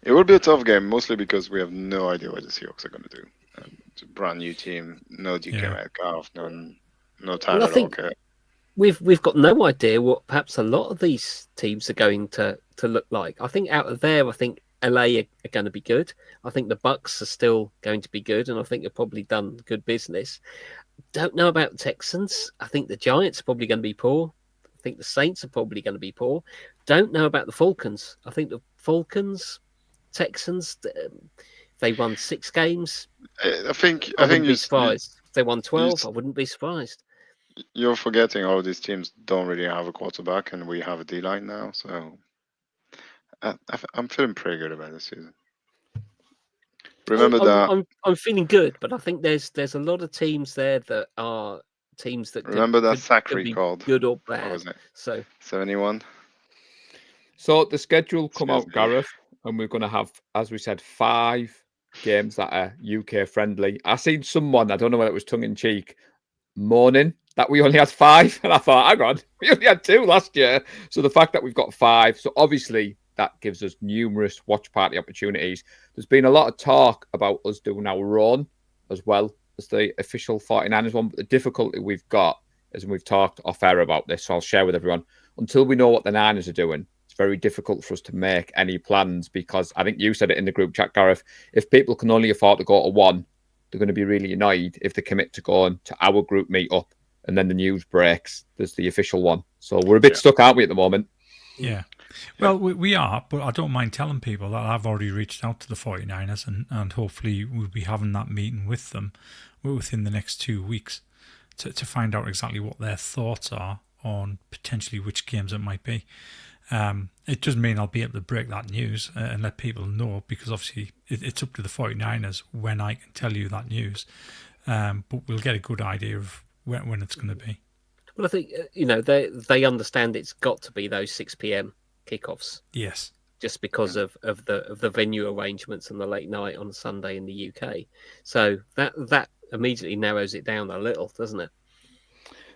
It will be a tough game, mostly because we have no idea what the Seahawks are going to do. It's a brand new team, no DK Metcalf, no Tyler Lockett. We've got no idea what perhaps a lot of these teams are going to look like. I think out of there, I think LA are going to be good. I think the Bucks are still going to be good, and I think they've probably done good business. Don't know about the Texans. I think the Giants are probably going to be poor. I think the Saints are probably going to be poor. Don't know about the Falcons. I think the Falcons, Texans, they won 6 games. I think wouldn't be surprised. If they won 12, I wouldn't be surprised. You're forgetting all these teams don't really have a quarterback, and we have a D-line now. So I'm feeling pretty good about this season. Remember that I'm feeling good, but I think there's a lot of teams there that are teams that sack record, good or bad. What was it? So 71. So the schedule come out, Gareth, and we're going to have, as we said, 5 games that are UK friendly. I seen someone, I don't know whether it was tongue in cheek, moaning that we only had 5, and I thought, hang on, we only had 2 last year. So the fact that we've got 5, so obviously that gives us numerous watch party opportunities. There's been a lot of talk about us doing our own as well as the official 49ers one, but the difficulty we've got is, and we've talked off air about this, so I'll share with everyone, until we know what the Niners are doing, it's very difficult for us to make any plans, because I think you said it in the group chat, Gareth, if people can only afford to go to one, they're going to be really annoyed if they commit to going to our group meet up and then the news breaks there's the official one. So we're a bit stuck, aren't we, at the moment? Yeah. Well, we are, but I don't mind telling people that I've already reached out to the 49ers and hopefully we'll be having that meeting with them within the next 2 weeks to find out exactly what their thoughts are on potentially which games it might be. It doesn't mean I'll be able to break that news and let people know, because obviously it's up to the 49ers when I can tell you that news. But we'll get a good idea of when it's going to be. Well, I think they understand it's got to be those 6 p.m. kickoffs. Yes, just because of the venue arrangements and the late night on Sunday in the UK. So that immediately narrows it down a little, doesn't it?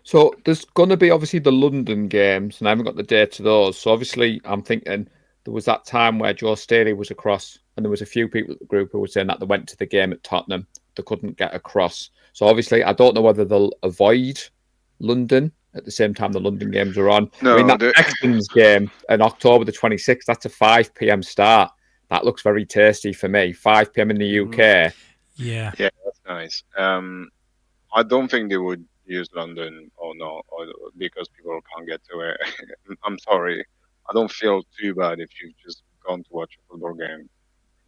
So there's going to be obviously the London games, and I haven't got the date to those. So obviously I'm thinking there was that time where Joe Staley was across, and there was a few people at the group who were saying that they went to the game at Tottenham, they couldn't get across. So obviously I don't know whether they'll avoid London at the same time the London games are on. No, I mean, that Texans game on October the 26th, that's a 5 p.m. start. That looks very tasty for me. 5 p.m. in the UK. Yeah. Yeah, that's nice. I don't think they would use London or not, or because people can't get to it. I'm sorry. I don't feel too bad if you've just gone to watch a football game.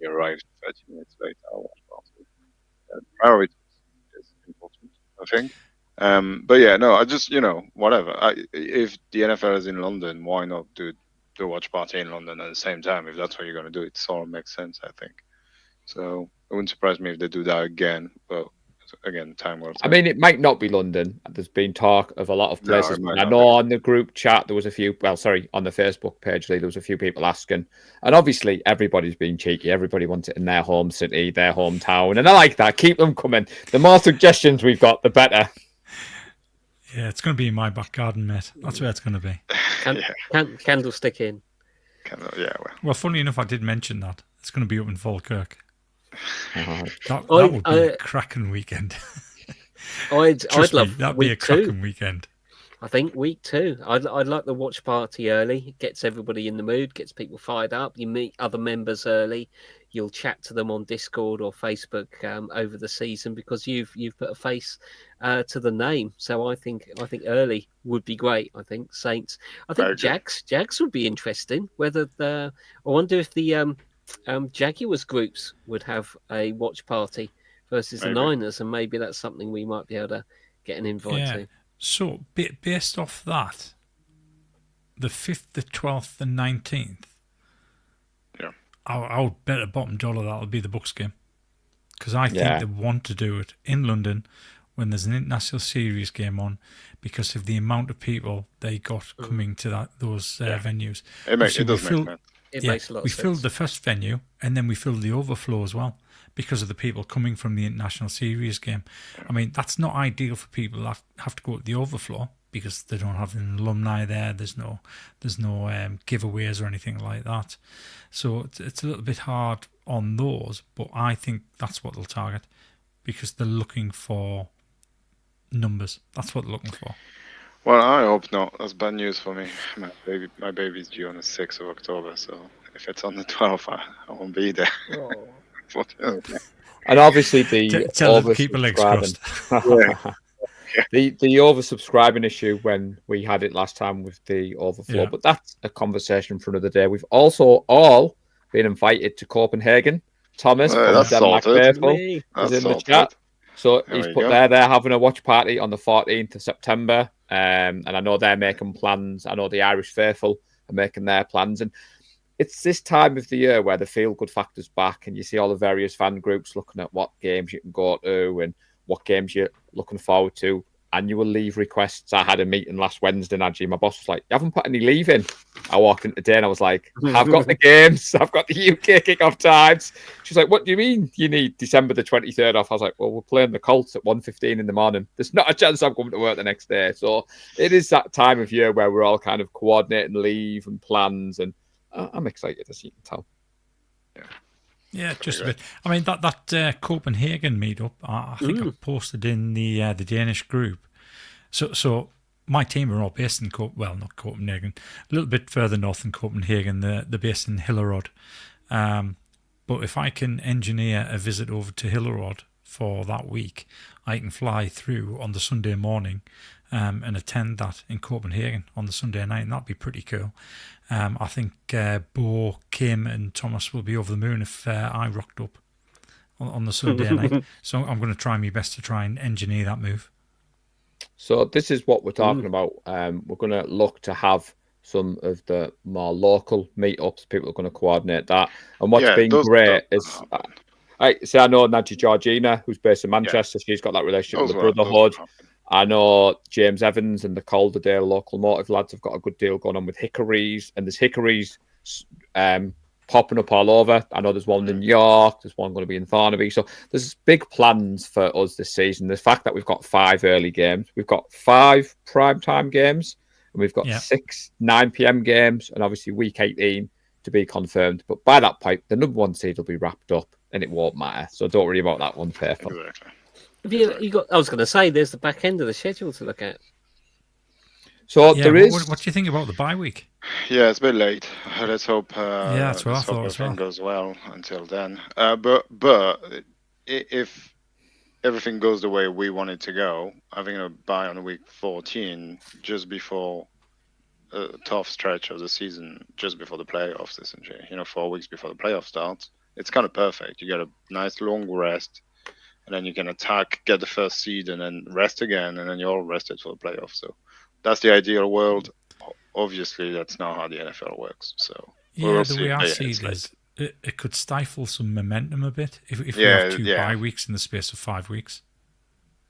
You arrived 30 minutes later. Priority is important, I think. But yeah, no, I just whatever. If the NFL is in London, why not do the watch party in London at the same time? If that's what you're going to do, it sort of makes sense, I think. So it wouldn't surprise me if they do that again. But again, time will tell. I mean, it might not be London. There's been talk of a lot of places. I know on the group chat there was a few. Well, sorry, on the Facebook page, there was a few people asking, and obviously everybody's being cheeky. Everybody wants it in their home city, their hometown, and I like that. Keep them coming. The more suggestions we've got, the better. Yeah, it's going to be in my back garden, mate. That's where it's going to be. Candlestick in. Yeah. Well, funny enough, I did mention that it's going to be up in Falkirk. That would be a cracking weekend. I'd love that'd be a cracking weekend. I think week 2. I'd like the watch party early. It gets everybody in the mood, gets people fired up. You meet other members early. You'll chat to them on Discord or Facebook over the season because you've put a face to the name. So I think early would be great. I think Saints. I think Jags would be interesting. I wonder if the Jaguars groups would have a watch party versus the Niners, and maybe that's something we might be able to get an invite to. So, based off that, the 5th, the 12th, the 19th, I would bet a bottom dollar that'll be the Bucks game. Because I think they want to do it in London when there's an international series game on because of the amount of people they got coming to those venues. It does make sense. It makes a lot of sense. We filled the first venue and then we filled the overflow as well because of the people coming from the international series game. I mean, that's not ideal for people that have to go to the overflow because they don't have an alumni there. There's no giveaways or anything like that. So it's a little bit hard on those, but I think that's what they'll target because they're looking for numbers. That's what they're looking for. Well, I hope not. That's bad news for me. My baby's due on the 6th of October, so if it's on the 12th, I won't be there. And obviously the keep your legs crossed. the oversubscribing issue when we had it last time with the overflow, but that's a conversation for another day. We've also all been invited to Copenhagen. Thomas from Denmark Faithful is in the chat. So he's put they're having a watch party on the 14th of September. And I know they're making plans. I know the Irish Faithful are making their plans. And it's this time of the year where the feel-good factor's back and you see all the various fan groups looking at what games you can go to and what games you're looking forward to. Annual leave requests. I had a meeting last Wednesday, Najee. My boss was like, you haven't put any leave in. I walked in today and I was like, I've got the games. I've got the UK kickoff times. She's like, what do you mean you need December the 23rd off? I was like, well, we're playing the Colts at 1:15 in the morning. There's not a chance I'm coming to work the next day. So it is that time of year where we're all kind of coordinating leave and plans. And I'm excited, as you can tell. Yeah, just a bit. I mean, that Copenhagen meetup, I think I posted in the Danish group. So my team are all based in not Copenhagen, a little bit further north than Copenhagen. They're based in Hillerød. But if I can engineer a visit over to Hillerød for that week, I can fly through on the Sunday morning and attend that in Copenhagen on the Sunday night, and that'd be pretty cool. I think Bo, Kim, and Thomas will be over the moon if I rocked up on the Sunday night. So I'm going to try my best to try and engineer that move. So this is what we're talking about. We're going to look to have some of the more local meetups. People are going to coordinate that. And what's been great is, I know Nancy Georgina, who's based in Manchester. She's got that relationship with the Brotherhood. I know James Evans and the Calderdale local motive lads have got a good deal going on with Hickories, and there's Hickories popping up all over. I know there's one in York, there's one going to be in Thornaby. So there's big plans for us this season. The fact that we've got 5 early games, we've got 5 primetime games, and we've got 6 9 p.m. games, and obviously week 18 to be confirmed. But by that point, the number 1 seed will be wrapped up, and it won't matter. So don't worry about that one, Faithful. Exactly. I was going to say, there's the back end of the schedule to look at. So Yeah, there is. what do you think about the bye week? Yeah, it's a bit late. Let's hope. That's what I let's hope thought as everything well. goes well until then. If everything goes the way we want it to go, having a bye on week 14 just before a tough stretch of the season, just before the playoffs, essentially, 4 weeks before the playoff starts, it's kind of perfect. You get a nice long rest, and then you can attack, get the first seed, and then rest again, and then you're all rested for the playoffs. So that's the ideal world. Obviously, that's not how the NFL works. So we Yeah, will the see. way I But yeah, see it's it late. is, it could stifle some momentum a bit if we Yeah, have two yeah. bye weeks in the space of 5 weeks.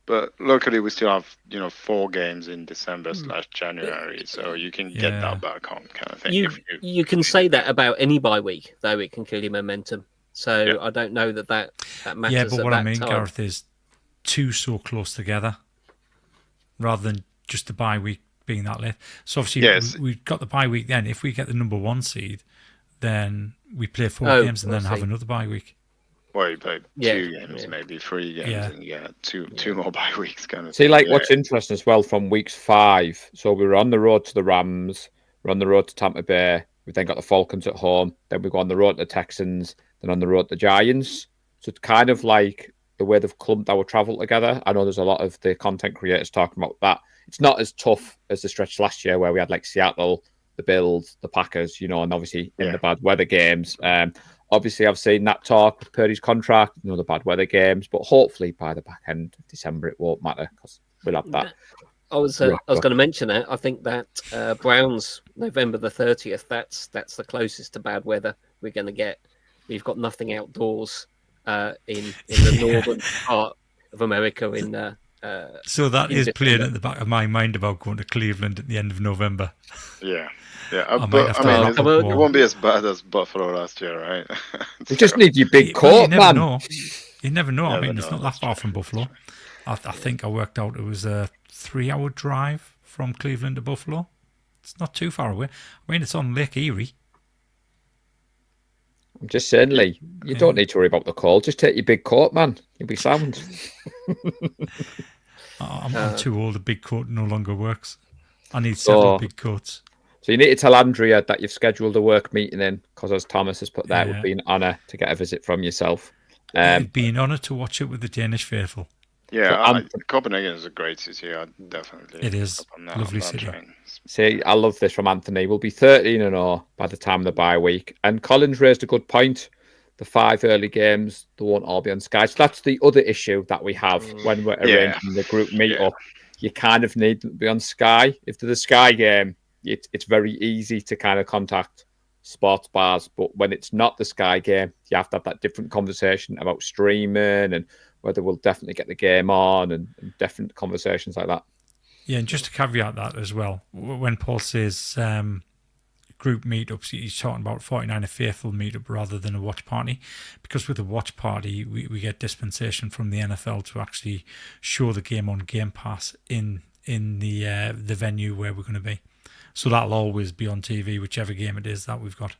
But luckily, we still have 4 games in December/January, so you can get Yeah. that back on, kind of thing. You can say that about any bye week, though it can kill your momentum. So Yeah. I don't know that matters. Yeah, but at what that I mean, time. Gareth, is two so close together rather than just the bye week being that late. So obviously, Yes. we've got the bye week then. If we get the number 1 seed, then we play 4 Oh, games and then I have see. another bye week. Well, you play Yeah, 2 games, yeah. maybe 3 games, Yeah. and you get two more bye weeks, kind of See, thing. like Yeah. what's interesting as well from weeks 5. So we were on the road to the Rams, we're on the road to Tampa Bay. We then got the Falcons at home. Then we go on the road to the Texans. Then on the road to the Giants. So it's kind of like the way they've clumped our travel together. I know there's a lot of the content creators talking about that. It's not as tough as the stretch last year where we had like Seattle, the Bills, the Packers, and obviously in the bad weather games. Obviously, I've seen that talk with Purdy's contract, the bad weather games, but hopefully by the back end of December it won't matter because we'll have that. I was going to mention that. I think that Browns November the 30th. That's the closest to bad weather we're going to get. We've got nothing outdoors in the northern part of America. So that in is December. playing at the back of my mind about going to Cleveland at the end of November. Yeah. might have to wrap It up more. won't be as bad as Buffalo last year, right? You just need your big Well, coat, you never man. know. You never know. I Never mean, it's know, not that that's far true, from Buffalo. that's I think I worked out it was a 3-hour drive from Cleveland to Buffalo. It's not too far away. I mean, it's on Lake Erie. I'm just saying, Lee, you don't need to worry about the cold. Just take your big coat, man. You'll be sound. I'm too old. A big coat no longer works. I need several big coats. So you need to tell Andrea that you've scheduled a work meeting in, because as Thomas has put there, it would Yeah. be an honour to get a visit from yourself. It'd be an honour to watch it with the Danish faithful. Yeah, Copenhagen is a great city. I definitely. It is. up on that- Lovely on that city. train. See, I love this from Anthony. We'll be 13-0 by the time of the bye week. And Collins raised a good point. The 5 early games, they won't all be on Sky. So that's the other issue that we have when we're arranging the group meet-up. You kind of need to be on Sky. If there's a Sky game, it's very easy to kind of contact sports bars. But when it's not the Sky game, you have to have that different conversation about streaming and whether we'll definitely get the game on and different conversations like that. Yeah, and just to caveat that as well, when Paul says group meetups, he's talking about 49 Faithful meetup rather than a watch party, because with a watch party, we get dispensation from the NFL to actually show the game on Game Pass in the venue where we're going to be. So that'll always be on TV, whichever game it is that we've got.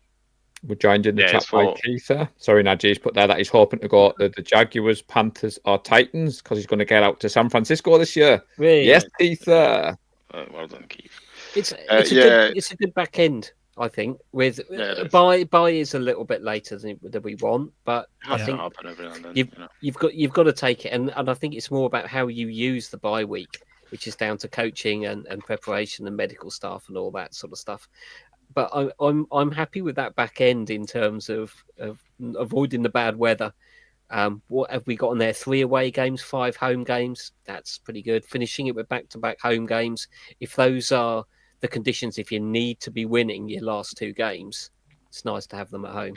We're joined in the Yeah, chat it's by for- Keith there. Sorry, Najee's put there that he's hoping to go to the Jaguars, Panthers, or Titans because he's going to get out to San Francisco this year. Really? Yes, Keith. Well done, Keith. It's yeah. it's a good back end, I think. With Yeah, it is. buy is a little bit later than we want, but I Has to think happen every now and then, you've got to take it, and I think it's more about how you use the bye week, which is down to coaching and preparation and medical staff and all that sort of stuff. But I'm happy with that back end in terms of avoiding the bad weather. What have we got on there? 3 away games, 5 home games. That's pretty good. Finishing it with back-to-back home games. If those are the conditions, if you need to be winning your last 2 games, it's nice to have them at home.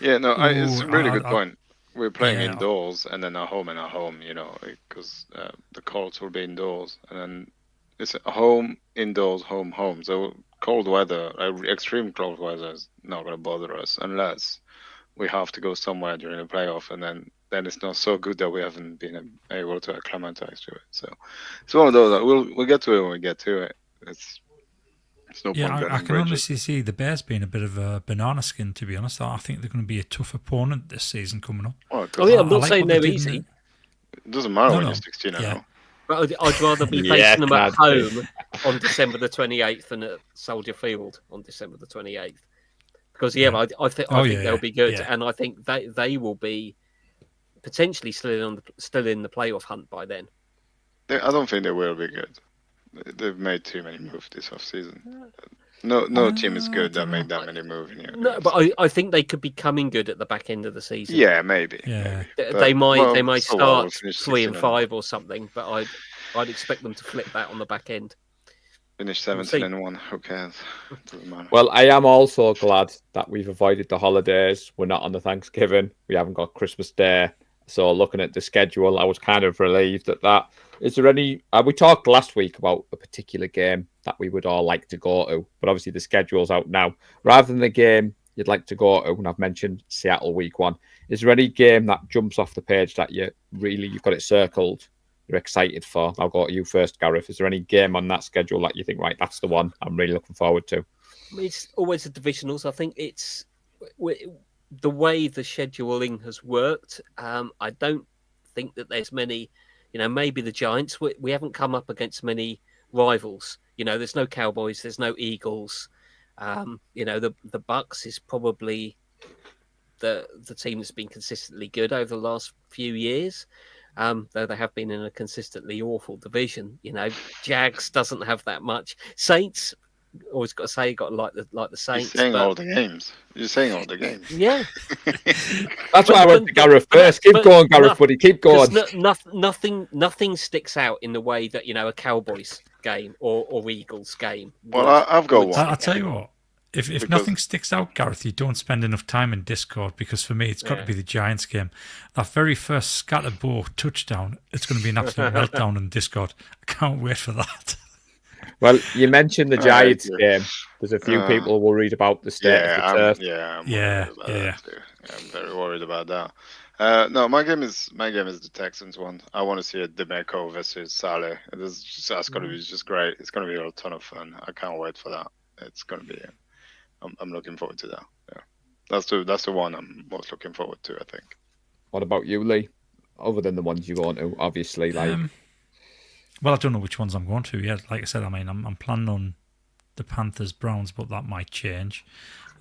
Yeah, no, it's a Ooh, really good point. We're playing yeah. indoors and then at home, because the Colts will be indoors, and then it's home, indoors, home. So cold weather, extreme cold weather is not going to bother us unless we have to go somewhere during the playoff, and then it's not so good that we haven't been able to acclimatize to it. So it's one of those that we'll get to it when we get to it. It's no point. Yeah, I burning can bridges. honestly see the Bears being a bit of a banana skin, to be honest. I think they're going to be a tough opponent this season coming up. Well, Oh yeah, I'm I not like saying what they they're did in easy. it doesn't matter No, when no. you're 16 Yeah. now. But I'd rather be Yeah, facing them at that'd home on December the 28th than at Soldier Field on December the 28th. Because I think they'll be good, yeah. and I think they will be potentially still in the playoff hunt by then. I don't think they will be good. They've made too many moves this offseason. No team is good that made that many moves in here. No, but I think they could be coming good at the back end of the season. Yeah, maybe. Yeah. Maybe. They might We'll start finish 3 and 16 5 or something, but I'd expect them to flip that on the back end. Finish see. 17 and 1. Who cares? Doesn't matter. Well, I am also glad that we've avoided the holidays. We're not on the Thanksgiving. We haven't got Christmas Day. So looking at the schedule, I was kind of relieved at that. Is there any... we talked last week about a particular game that we would all like to go to, but obviously the schedule's out now. Rather than the game you'd like to go to, and I've mentioned Seattle week 1, is there any game that jumps off the page that you've got it circled, you're excited for? I'll go to you first, Gareth. Is there any game on that schedule that you think, right, that's the one I'm really looking forward to? It's always the divisionals. I think it's the way the scheduling has worked. I don't think that there's many, maybe the Giants. We haven't come up against many rivals. There's no Cowboys, there's no Eagles. The Bucks is probably the team that's been consistently good over the last few years. Though they have been in a consistently awful division. Jags doesn't have that much. Saints, always got to say, got to like the Saints. You're saying all the games. You're saying all the games. Yeah. That's why I went to Gareth first. Keep going, Gareth, buddy. Keep going. Nothing sticks out in the way that, a Cowboys game or Eagles game. Well, I've got one. I'll tell you what. If nothing sticks out, Gareth, you don't spend enough time in Discord, because for me, it's got to be the Giants game. That very first scatter ball touchdown, it's going to be an absolute meltdown in Discord. I can't wait for that. Well, you mentioned the Giants game. There's a few people worried about the state of the turf. I'm very worried about that. No, my game is the Texans one. I want to see a DeMeco versus Saleh. That's going to be just great. It's going to be a ton of fun. I can't wait for that. It's going to be. I'm looking forward to that. Yeah, that's the one I'm most looking forward to, I think. What about you, Lee? Other than the ones you want to, obviously, well, I don't know which ones I'm going to yet. Like I said, I'm planning on the Panthers Browns, but that might change.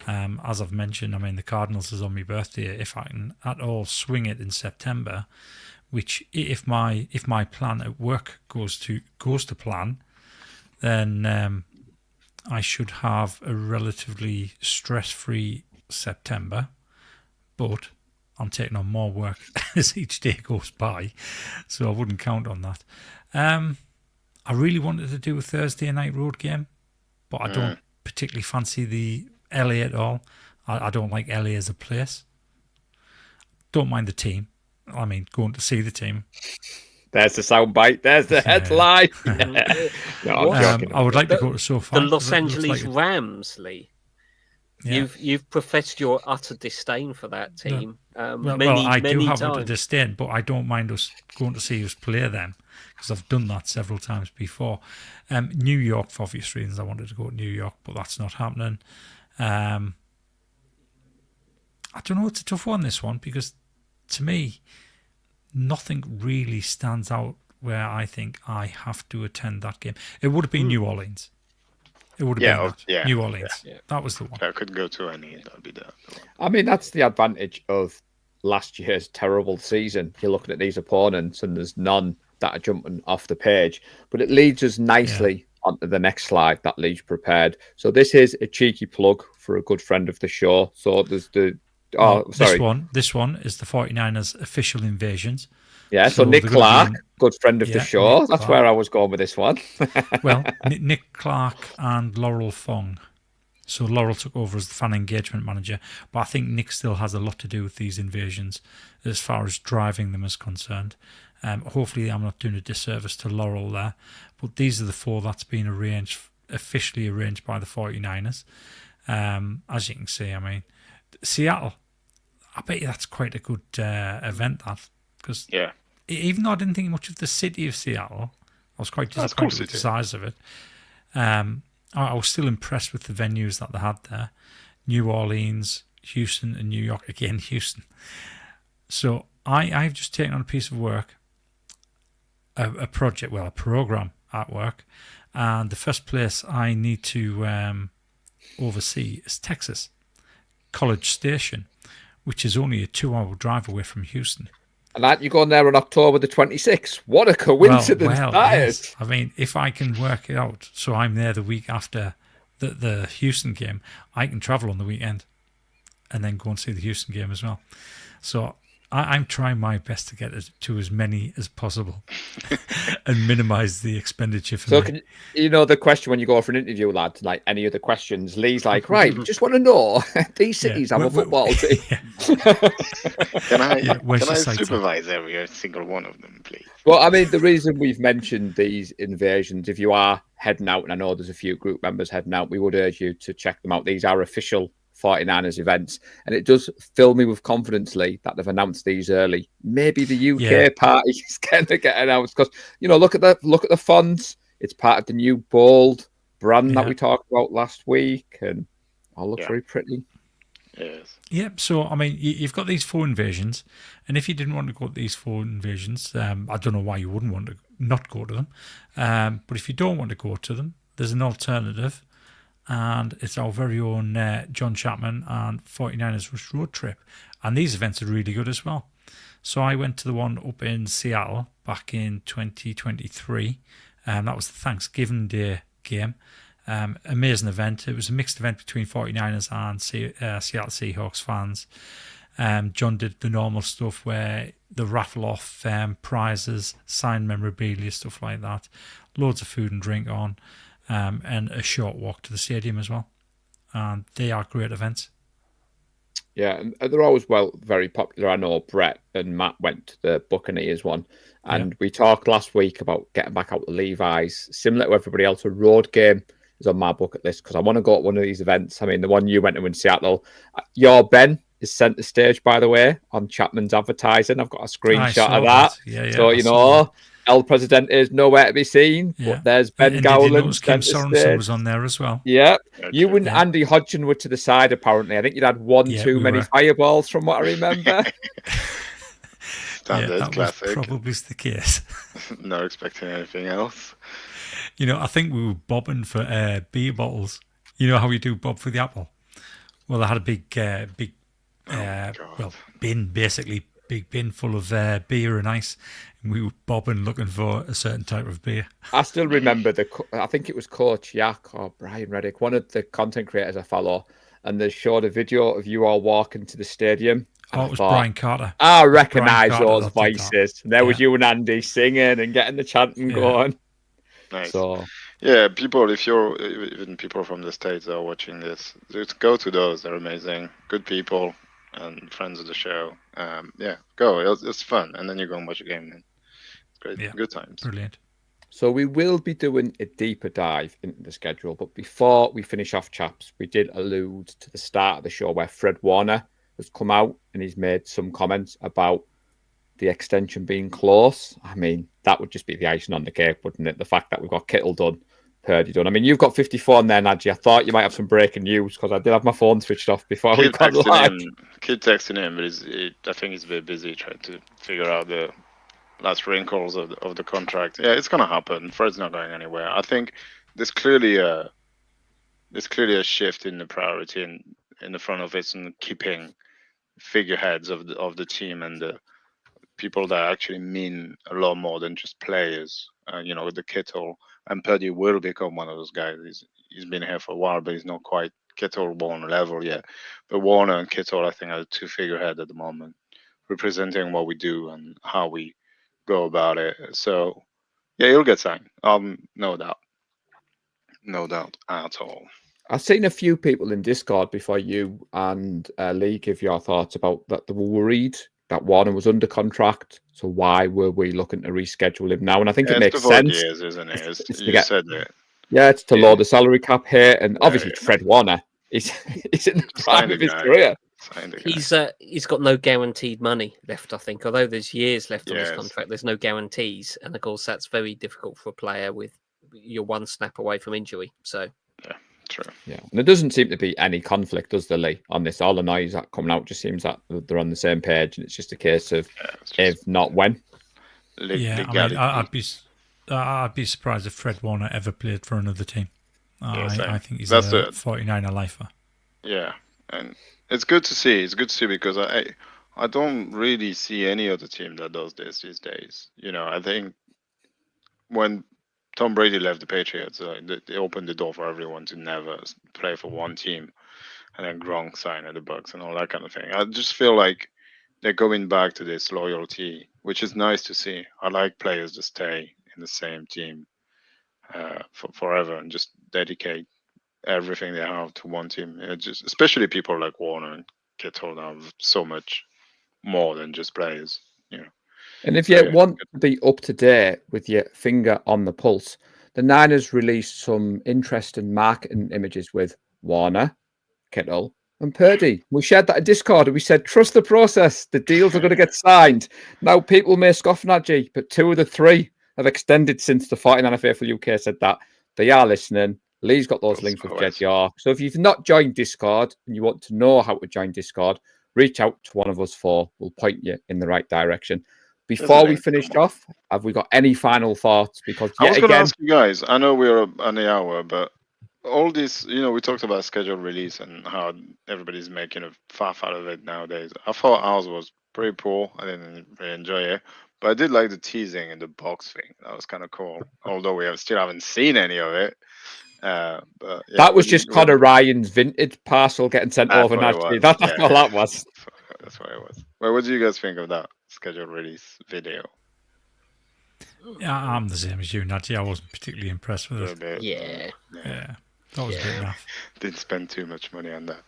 As I've mentioned, the Cardinals is on my birthday. If I can at all swing it in September, which if my plan at work goes to plan, then I should have a relatively stress-free September, but I'm taking on more work as each day goes by, so I wouldn't count on that. I really wanted to do a Thursday night road game, but I don't particularly fancy the LA at all. I don't like LA as a place. Don't mind the team. Going to see the team. There's the soundbite. There's the headline. No, I would like to go to SoFi. The Los Angeles Rams, Lee. Yeah. You've professed your utter disdain for that team. I do have a disdain, but I don't mind us going to see us play them, because I've done that several times before. New York, for obvious reasons, I wanted to go to New York, but that's not happening. I don't know. It's a tough one, this one, because to me, nothing really stands out where I think I have to attend that game. It would have been New Orleans. It would have been New Orleans. Yeah. That was the one. I could go to any. That would be the one. That's the advantage of last year's terrible season. You're looking at these opponents, and there's none that are jumping off the page. But it leads us nicely onto the next slide that Lee's prepared. So this is a cheeky plug for a good friend of the show. So there's the... This one is the 49ers official invasions. Yeah, so Nick Clark, good friend of the show. That's where I was going with this one. Well, Nick Clark and Laurel Fong. So Laurel took over as the fan engagement manager, but I think Nick still has a lot to do with these invasions as far as driving them is concerned. Hopefully I'm not doing a disservice to Laurel there, but these are the 4 that's been officially arranged by the 49ers. As you can see, Seattle, I bet you that's quite a good event, that, because even though I didn't think much of the city of Seattle, I was quite disappointed with the size of it. I was still impressed with the venues that they had there. New Orleans, Houston, and New York. Again, Houston. So I've just taken on a piece of work. a project, well, a program at work, and the first place I need to oversee is Texas, College Station, which is only a 2-hour drive away from Houston. And aren't you going there on October the 26th? What a coincidence that is. I mean, if I can work it out, so I'm there the week after the Houston game, I can travel on the weekend and then go and see the Houston game as well. So I'm trying my best to get to as many as possible and minimise the expenditure for me. You know the question when you go for an interview, lad, like any other questions, Lee's like, right, just want to know, these cities have a football team. Can I supervise every single one of them, please? Well, I mean, the reason we've mentioned these invasions, if you are heading out, and I know there's a few group members heading out, we would urge you to check them out. These are official 49ers events, and it does fill me with confidence, Lee, that they've announced these early. Maybe the UK party is going to get announced because, you know, look at the fonts. It's part of the new bold brand that we talked about last week, and all looks very pretty. Yes. Yep. So, I mean, you've got these 4 invasions, and if you didn't want to go to these 4 invasions, I don't know why you wouldn't want to not go to them. But if you don't want to go to them, there's an alternative, and it's our very own John Chapman and 49ers Rush Road Trip. And these events are really good as well. So I went to the one up in Seattle back in 2023. That was the Thanksgiving Day game. Amazing event. It was a mixed event between 49ers and Seattle Seahawks fans. John did the normal stuff where the raffle off prizes, signed memorabilia, stuff like that. Loads of food and drink on, and a short walk to the stadium as well. And they are great events. Yeah, and they're always very popular. I know Brett and Matt went to the Buccaneers one, and we talked last week about getting back out to Levi's. Similar to everybody else, a road game is on my bucket list because I want to go to one of these events. I mean, the one you went to in Seattle, your Ben is centre stage, by the way, on Chapman's advertising. I've got a screenshot of that. So, you know, El Presidente is nowhere to be seen, but there's Ben Gowland. Kim Sorensen was on there as well. Yeah. You and Andy Hodgson were to the side, apparently. I think you'd had too many fireballs from what I remember. Standard, that classic. Was probably the case. Not expecting anything else. You know, I think we were bobbing for beer bottles. You know how we do bob for the apple? Well, I had a big bin, basically, big bin full of beer and ice. And we were bobbing looking for a certain type of beer. I still remember I think it was Coach Yak or Brian Reddick, one of the content creators I follow, and they showed a video of you all walking to the stadium. Oh, it was Brian Carter. I recognise those voices. And there was you and Andy singing and getting the chanting going. Nice. So, yeah, people, if you're even people from the States that are watching this, just go to those. They're amazing. Good people and friends of the show. Go. It's fun. And then you go and watch a game. It's great. Yeah. Good times. Brilliant. So we will be doing a deeper dive into the schedule. But before we finish off, chaps, we did allude to the start of the show where Fred Warner has come out and he's made some comments about the extension being close. I mean, that would just be the icing on the cake, wouldn't it? The fact that we've got Kittle done, Purdy done. I mean, you've got 54 on there, Nadji. I thought you might have some breaking news because I did have my phone switched off before we got live. Keep texting him, but I think he's very busy trying to figure out the last wrinkles of the contract. Yeah, it's gonna happen. Fred's not going anywhere. I think there's clearly a shift in the priority in the front office and keeping figureheads of the team and the people that actually mean a lot more than just players. The Kittle and Purdy will become one of those guys. He's been here for a while, but he's not quite Kittle-Warner level yet. But Warner and Kittle, I think, are the two figureheads at the moment, representing what we do and how we go about it. So, yeah, he'll get signed. No doubt at all. I've seen a few people in Discord before you and Lee give your thoughts about that. They were worried that Warner was under contract. So why were we looking to reschedule him now? And I think it makes sense. Years, isn't it? You said that. Yeah, it's to lower the salary cap here. And obviously, Fred Warner, he's in the prime of his career. He's got no guaranteed money left, I think. Although there's years left on his contract, there's no guarantees. And of course, that's very difficult for a player with you're one snap away from injury. So, yeah. True. Yeah, and there doesn't seem to be any conflict, does there, Lee, on this? All the noise that coming out just seems that they're on the same page, and it's just a case of if not when. legality. I'd be surprised if Fred Warner ever played for another team. I think he's That's a 49er lifer. Yeah, and it's good to see. It's good to see because I don't really see any other team that does this these days. I think when Tom Brady left the Patriots, they opened the door for everyone to never play for one team, and then Gronk signed at the Bucks and all that kind of thing. I just feel like they're going back to this loyalty, which is nice to see. I like players to stay in the same team for forever and just dedicate everything they have to one team. Just especially people like Warner and Kittle have so much more than just players. And if you want to be up to date with your finger on the pulse, the Niners released some interesting marketing images with Warner, Kittle, and Purdy. We shared that in Discord and we said, trust the process. The deals are going to get signed. Now, people may scoff Najee, but 2 of the 3 have extended since the 49er Faithful UK said that. They are listening. Lee's got those links with Jed York. So if you've not joined Discord and you want to know how to join Discord, reach out to one of us 4. We'll point you in the right direction. Before we finish off, have we got any final thoughts? Because I was going to ask you guys, I know we're on the hour, but all this, we talked about schedule release and how everybody's making a faff out of it nowadays. I thought ours was pretty poor. I didn't really enjoy it. But I did like the teasing and the box thing. That was kind of cool. Although we still haven't seen any of it. But yeah, that was just Connor Ryan's vintage parcel getting sent over. That's all that was. That's what it was. Well, what do you guys think of that schedule release video? Yeah, I'm the same as you, Natty. I wasn't particularly impressed with it. Yeah. That was a bit rough. Didn't spend too much money on that.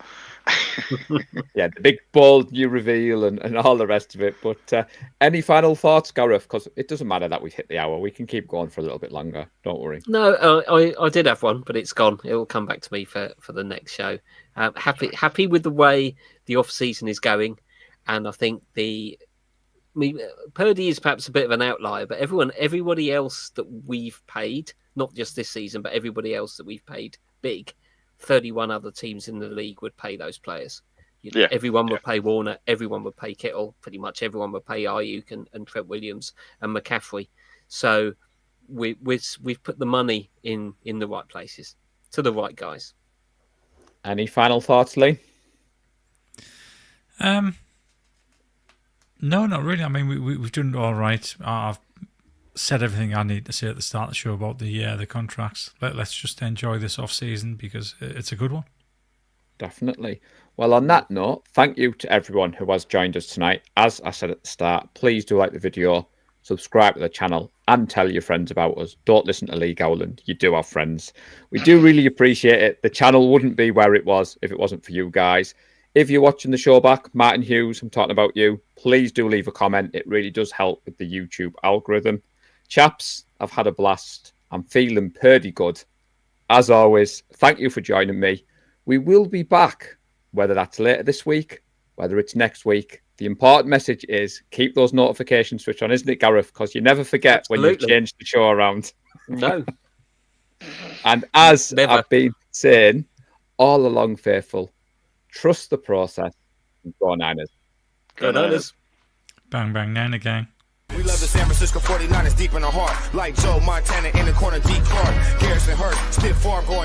Yeah, the big bold new reveal and all the rest of it. But any final thoughts, Gareth? Because it doesn't matter that we've hit the hour. We can keep going for a little bit longer. Don't worry. No, I did have one, but it's gone. It will come back to me for the next show. Happy with the way the off season is going, and I think Purdy is perhaps a bit of an outlier, but everybody else that we've paid, not just this season, but everybody else that we've paid big, 31 other teams in the league would pay those players. Everyone would pay Warner, everyone would pay Kittle, pretty much everyone would pay Ayuk and Trent Williams and McCaffrey. So we've put the money in the right places to the right guys. Any final thoughts, Lee? No, not really. I mean, we've done it all right. I've said everything I need to say at the start of the show about the contracts. Let's just enjoy this off season because it's a good one. Definitely. Well, on that note, thank you to everyone who has joined us tonight. As I said at the start, please do like the video, subscribe to the channel, and tell your friends about us. Don't listen to Lee Gowland. You do have friends. We do really appreciate it. The channel wouldn't be where it was if it wasn't for you guys. If you're watching the show back, Martin Hughes, I'm talking about you. Please do leave a comment. It really does help with the YouTube algorithm. Chaps, I've had a blast. I'm feeling pretty good. As always, thank you for joining me. We will be back, whether that's later this week, whether it's next week. The important message is keep those notifications switched on, isn't it, Gareth? Because you never forget when you change the show around. No. And as I've been saying all along, faithful, trust the process and go Niners. Go Niners. Bang, bang, Niner gang. We love the San Francisco 49ers deep in our heart. Like Joe Montana in the corner, deep card. Garrison Hurt, stiff farm going